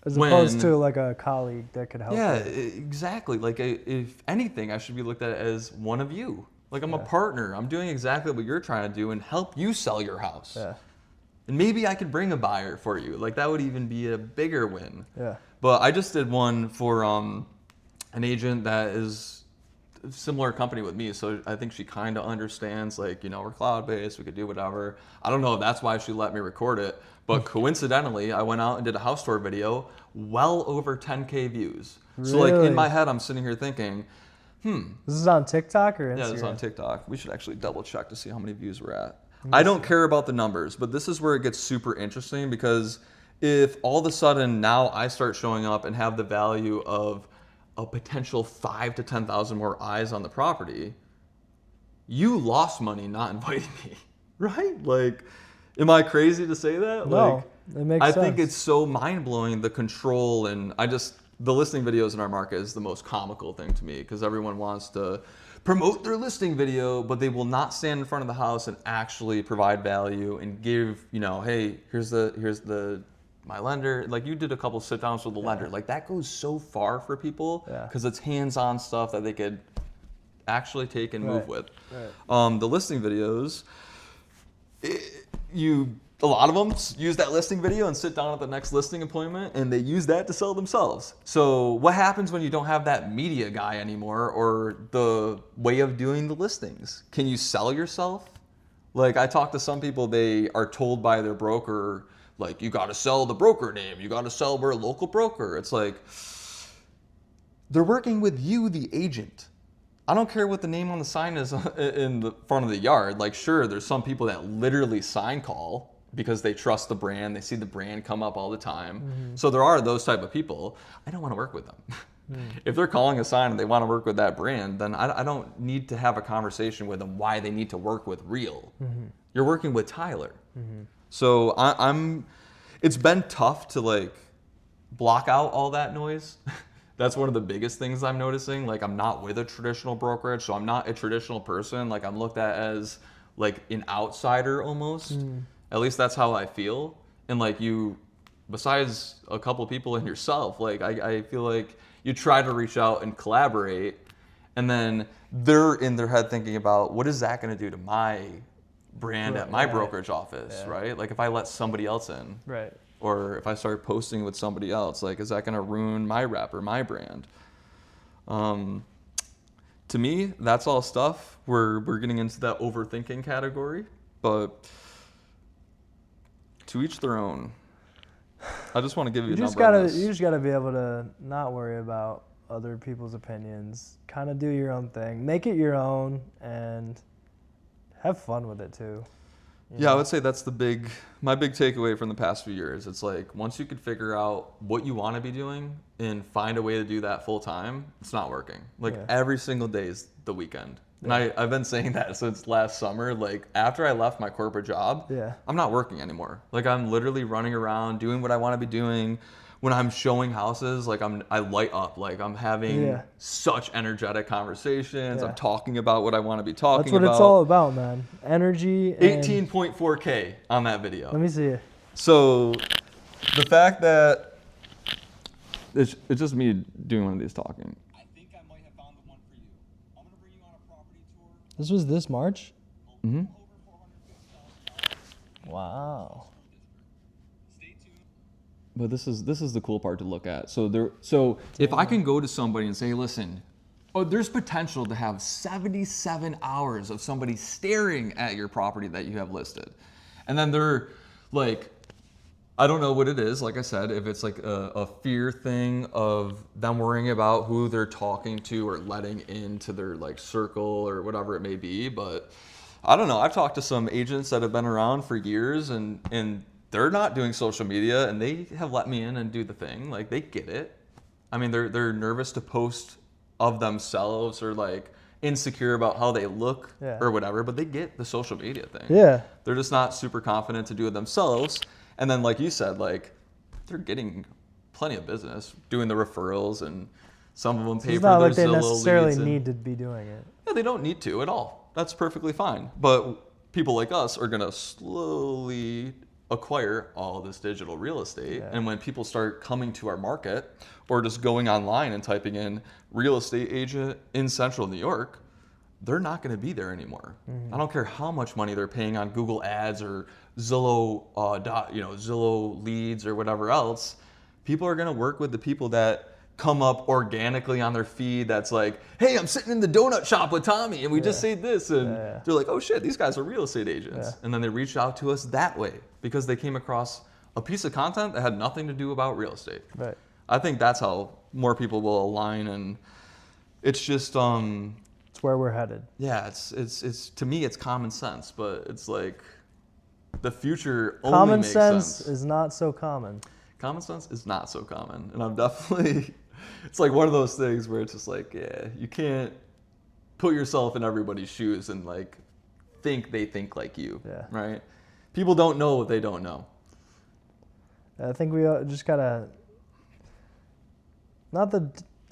As opposed to like a colleague that could help. Yeah, you. exactly. Like if anything, I should be looked at as one of you. Like I'm a partner. I'm doing exactly what you're trying to do and help you sell your house. Yeah. And maybe I could bring a buyer for you. Like that would even be a bigger win. Yeah. But I just did one for an agent that is a similar company with me. So I think she kind of understands, like, you know, we're cloud-based, we could do whatever. I don't know if that's why she let me record it. But coincidentally, I went out and did a house tour video, well over 10K views. Really? So like in my head, I'm sitting here thinking, This is on TikTok or Instagram? yeah, it's on TikTok. We should actually double check to see how many views we're at. I don't care about the numbers, but this is where it gets super interesting, because if all of a sudden now I start showing up and have the value of a potential 5,000 to 10,000 more eyes on the property, you lost money not inviting me, right? Like, am I crazy to say that? No, Like, it makes I sense. think it's so mind-blowing, the control, and the listing videos in our market is the most comical thing to me, because everyone wants to promote their listing video, but they will not stand in front of the house and actually provide value and give, you know, hey, here's my lender. Like, you did a couple sit downs with the lender. Like, that goes so far for people, because it's hands-on stuff that they could actually take and move with. Right. The listing videos, a lot of them use that listing video and sit down at the next listing appointment, and they use that to sell themselves. So what happens when you don't have that media guy anymore, or the way of doing the listings? Can you sell yourself? Like, I talk to some people, they are told by their broker, like, you got to sell the broker name, you got to sell, we're a local broker. It's like, they're working with you, the agent. I don't care what the name on the sign is in the front of the yard. Like, sure, there's some people that literally sign call because they trust the brand. They see the brand come up all the time. So there are those type of people. I don't want to work with them. If they're calling a sign and they want to work with that brand, then I don't need to have a conversation with them why they need to work with Real. You're working with Tyler. So it's been tough to, like, block out all that noise. That's one of the biggest things I'm noticing. Like, I'm not with a traditional brokerage, so I'm not a traditional person. Like, I'm looked at as like an outsider almost. At least that's how I feel. And like, you, besides a couple people and yourself, like I feel like you try to reach out and collaborate, and then they're in their head thinking about, what is that going to do to my brand at my brokerage office, right? Like, if I let somebody else in. Right. Or if I start posting with somebody else, like, is that going to ruin my rep or my brand? To me, that's all stuff. We're getting into that overthinking category, but to each their own. I just want to give you a number on this. You just gotta be able to not worry about other people's opinions. Kind of do your own thing, make it your own, and have fun with it too. Yeah, I would say that's my big takeaway from the past few years. It's like, once you could figure out what you want to be doing and find a way to do that full time, it's not working. Like, every single day is the weekend. And I've been saying that since last summer. Like, after I left my corporate job, I'm not working anymore. Like, I'm literally running around doing what I want to be doing. When I'm showing houses, like, I light up. Like, I'm having such energetic conversations. I'm talking about what I want to be talking about. That's what it's all about, man. Energy. 18.4K on that video. Let me see it. So the fact that it's just me doing one of these talking. I think I might have found the one for you. I'm going to bring you on a property tour. This was this March? Mm-hmm. Over $450,000. Wow. Stay tuned. But this is the cool part to look at. So if I can go to somebody and say, listen, there's potential to have 77 hours of somebody staring at your property that you have listed. And then they're like, I don't know what it is, like I said, if it's like a fear thing of them worrying about who they're talking to or letting into their, like, circle or whatever it may be. But I don't know. I've talked to some agents that have been around for years, and they're not doing social media, and they have let me in and do the thing. Like, they get it. I mean, they're nervous to post of themselves, or like, insecure about how they look Yeah. or whatever, but they get the social media thing. Yeah. They're just not super confident to do it themselves. And then, like you said, like they're getting plenty of business doing the referrals, and some of them pay It's for not their like they Zillow necessarily leads. And, need to be doing it. yeah, they don't need to at all. That's perfectly fine. But people like us are gonna slowly acquire all this digital real estate. Yeah. And when people start coming to our market or just going online and typing in real estate agent in central New York, they're not going to be there anymore. I don't care how much money they're paying on Google Ads or Zillow, Zillow leads or whatever else. People are going to work with the people that come up organically on their feed. That's like, hey, I'm sitting in the donut shop with Tommy, and we just say this, and Yeah. they're like, oh shit, these guys are real estate agents, Yeah. and then they reached out to us that way because they came across a piece of content that had nothing to do about real estate. Right. I think that's how more people will align, and it's just It's where we're headed. yeah, it's to me it's common sense, but it's like the future only Common makes sense is not so common. Common sense is not so common, and I'm definitely it's like one of those things where it's just like, yeah, you can't put yourself in everybody's shoes and like think they think like you, Yeah. right? People don't know what they don't know. I think we just gotta.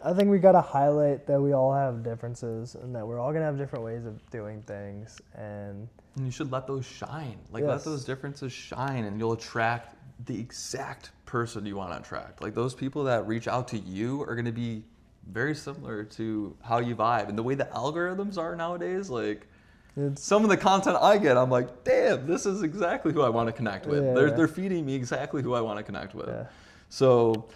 I think we gotta highlight that we all have differences and that we're all gonna have different ways of doing things. And And you should let those shine. Like Yes. let those differences shine, and you'll attract the exact person you want to attract. Like those people that reach out to you are going to be very similar to how you vibe, and the way the algorithms are nowadays. Like it's some of the content I get, I'm like, damn, this is exactly who I want to connect with. Yeah. They're feeding me exactly who I want to connect with. Yeah. So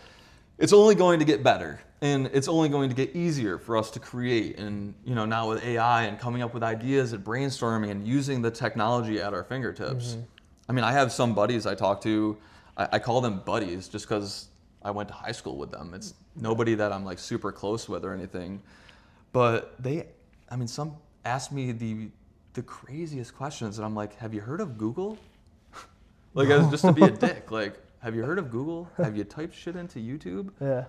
it's only going to get better, and it's only going to get easier for us to create. And now with AI and coming up with ideas and brainstorming and using the technology at our fingertips. I mean, I have some buddies I talk to. I call them buddies just because I went to high school with them. It's nobody that I'm like super close with or anything. But some ask me the craziest questions, and I'm like, have you heard of Google? Like, as just to be a dick. Like, have you heard of Google? Have you typed shit into YouTube? yeah.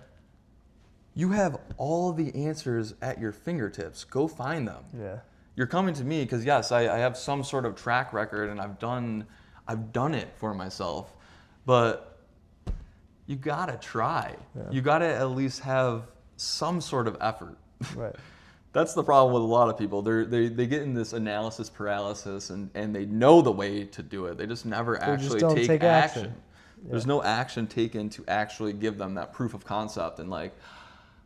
You have all the answers at your fingertips. Go find them. Yeah. You're coming to me because yes, I have some sort of track record, and I've done it for myself. But you gotta try. Yeah. You gotta at least have some sort of effort. Right. That's the problem with a lot of people. They get in this analysis paralysis, and they know the way to do it. They just never just actually don't take action. action. There's no action taken to actually give them that proof of concept and like,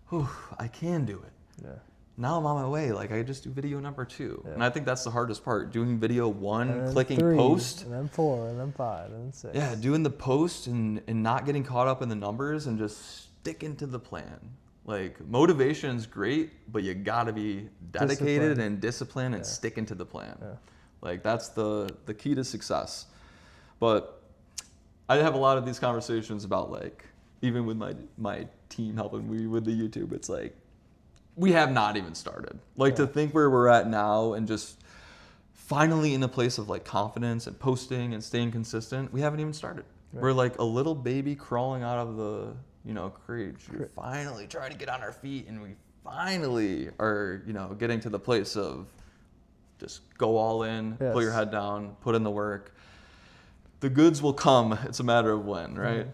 whew, I can do it. Yeah. Now I'm on my way. Like I just do video number 2. Yeah. And I think that's the hardest part. Doing video 1, And then clicking 3, post. and then 4, and then 5, and then 6. Yeah, doing the post and not getting caught up in the numbers and just sticking to the plan. Like motivation's great, but you gotta be dedicated Discipline. and disciplined and Yeah. sticking to the plan. Yeah. Like that's the key to success. But I have a lot of these conversations about like, even with my team helping me with the YouTube, it's like, we have not even started. Like to think where we're at now and just finally in a place of like confidence and posting and staying consistent, we haven't even started. Right. We're like a little baby crawling out of the, cage. We're finally trying to get on our feet, and we finally are, getting to the place of just go all in, Yes. put your head down, put in the work. The goods will come. It's a matter of when, right?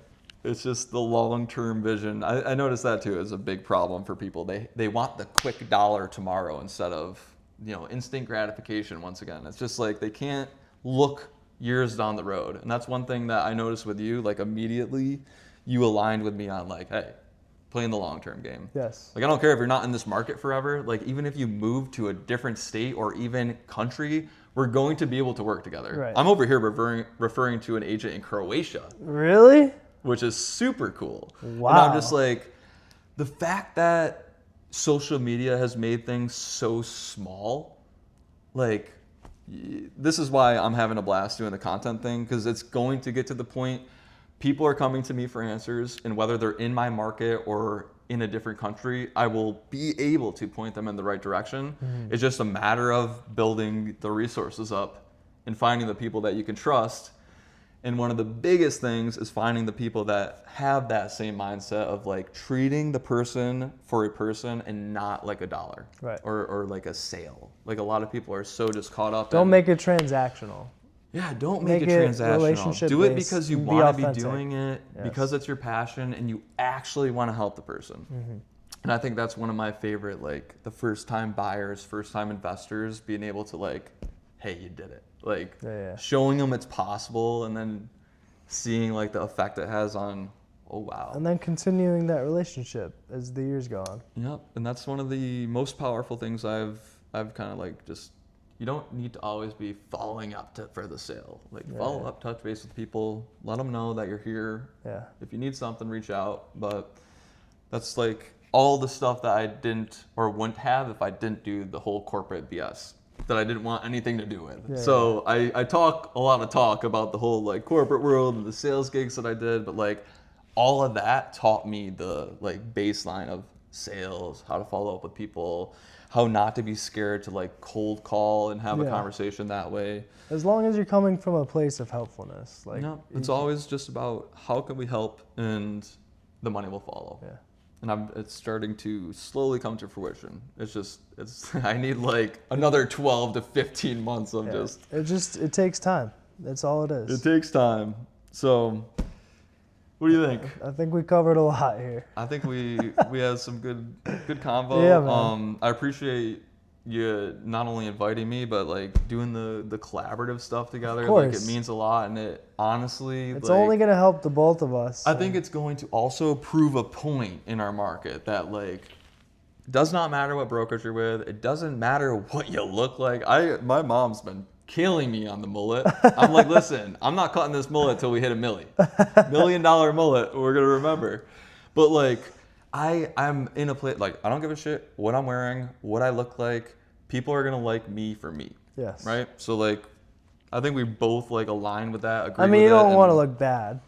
It's just the long-term vision. I noticed that too is a big problem for people. They want the quick dollar tomorrow instead of, instant gratification once again. It's just like they can't look years down the road. And that's one thing that I noticed with you, like immediately you aligned with me on like, hey, playing the long-term game. Yes. Like I don't care if you're not in this market forever. Like even if you move to a different state or even country, we're going to be able to work together. Right. I'm over here referring to an agent in Croatia, Really? which is super cool. Wow. And I'm just like, the fact that social media has made things so small, like this is why I'm having a blast doing the content thing, because it's going to get to the point people are coming to me for answers, and whether they're in my market or in a different country, I will be able to point them in the right direction. It's just a matter of building the resources up and finding the people that you can trust And one of the biggest things is finding the people that have that same mindset of like treating the person for a person and not like a dollar, Right. or like a sale. Like a lot of people are so just caught up. Don't in, make it transactional. Yeah, don't make it Make it transactional. relationship Do it based because you and be want to be authentic. doing it, Yes. because it's your passion, and you actually want to help the person. Mm-hmm. And I think that's one of my favorite, like the first time buyers, first time investors, being able to like, hey, you did it. Like Yeah. showing them it's possible, and then seeing like the effect it has on, oh wow. And then continuing that relationship as the years go on. Yep, and that's one of the most powerful things I've kind of like just. You don't need to always be following up for the sale. Like follow up, touch base with people, let them know that you're here. Yeah. If you need something, reach out. But that's like all the stuff that I didn't or wouldn't have if I didn't do the whole corporate BS that I didn't want anything to do with. Yeah, So I talk a lot of talk about the whole like corporate world and the sales gigs that I did, but like all of that taught me the like baseline of sales, how to follow up with people, how not to be scared to like cold call and have a Yeah. conversation that way. As long as you're coming from a place of helpfulness. Like No, it's always just about how can we help, and the money will follow. Yeah. And it's starting to slowly come to fruition. It's I need like another 12 to 15 months of Yeah. It takes time. That's all it is. it takes time. So what do you think? I think we covered a lot here. I think we had some good convo. Yeah, man. I appreciate you not only inviting me, but like doing the collaborative stuff together. Of Like course. it means a lot, and it honestly It's like, only going to help the both of us. I think it's going to also prove a point in our market that like does not matter what brokerage you're with. It doesn't matter what you look like. My mom's been killing me on the mullet. I'm like, listen, I'm not cutting this mullet till we hit $1 million mullet. We're gonna remember. But like, I'm in a place like I don't give a shit what I'm wearing, what I look like. People are gonna like me for me. Yes. Right. So like, I think we both like align with that. Agree I mean, with you it, don't want to and- look bad.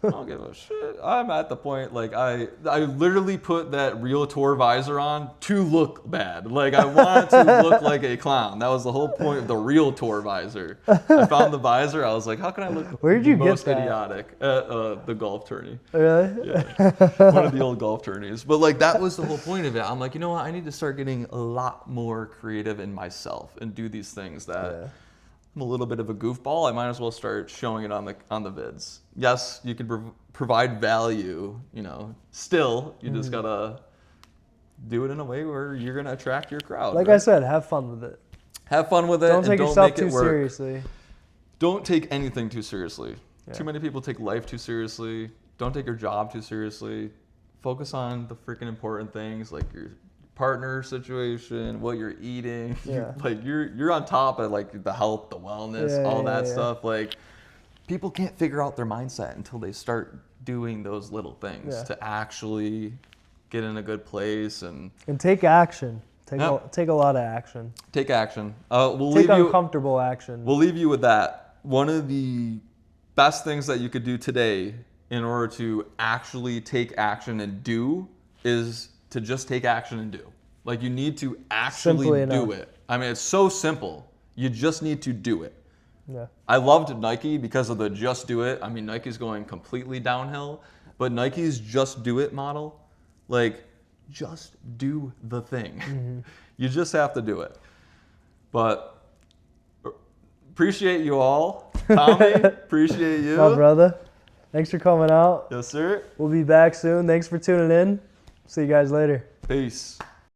I don't give a shit. I'm at the point like I literally put that realtor visor on to look bad. Like I wanted to look like a clown. That was the whole point of the realtor visor. I found the visor. I was like, how can I look Where did you get most that? idiotic at the golf tourney? Really? Yeah, one of the old golf tourneys. But like that was the whole point of it. I'm like, you know what? I need to start getting a lot more creative in myself and do these things that. Yeah. I'm a little bit of a goofball. I might as well start showing it on the vids. Yes, you can provide value. You know, still you just gotta do it in a way where you're gonna attract your crowd. Like right? I said, have fun with it. Have fun with it. Don't and take don't yourself make it too work. seriously. Don't take anything too seriously. Yeah. Too many people take life too seriously. Don't take your job too seriously. Focus on the freaking important things like your partner situation, what you're eating. Yeah. Like you're on top of like the health, the wellness, Yeah, all yeah, that yeah. stuff. Like people can't figure out their mindset until they start doing those little things Yeah. to actually get in a good place and And take action. Take Yeah. take a lot of action. take action. We'll Take leave you. uncomfortable action. We'll leave you with that. One of the best things that you could do today in order to actually take action and do is to just take action and do. Like you need to actually Simply do enough. it. I mean, it's so simple. You just need to do it. Yeah. I loved Nike because of the just do it. I mean, Nike's going completely downhill, but Nike's just do it model, like just do the thing. Mm-hmm. You just have to do it. But appreciate you all. Tommy, appreciate you. My brother. Thanks for coming out. Yes, sir. We'll be back soon. Thanks for tuning in. See you guys later. Peace.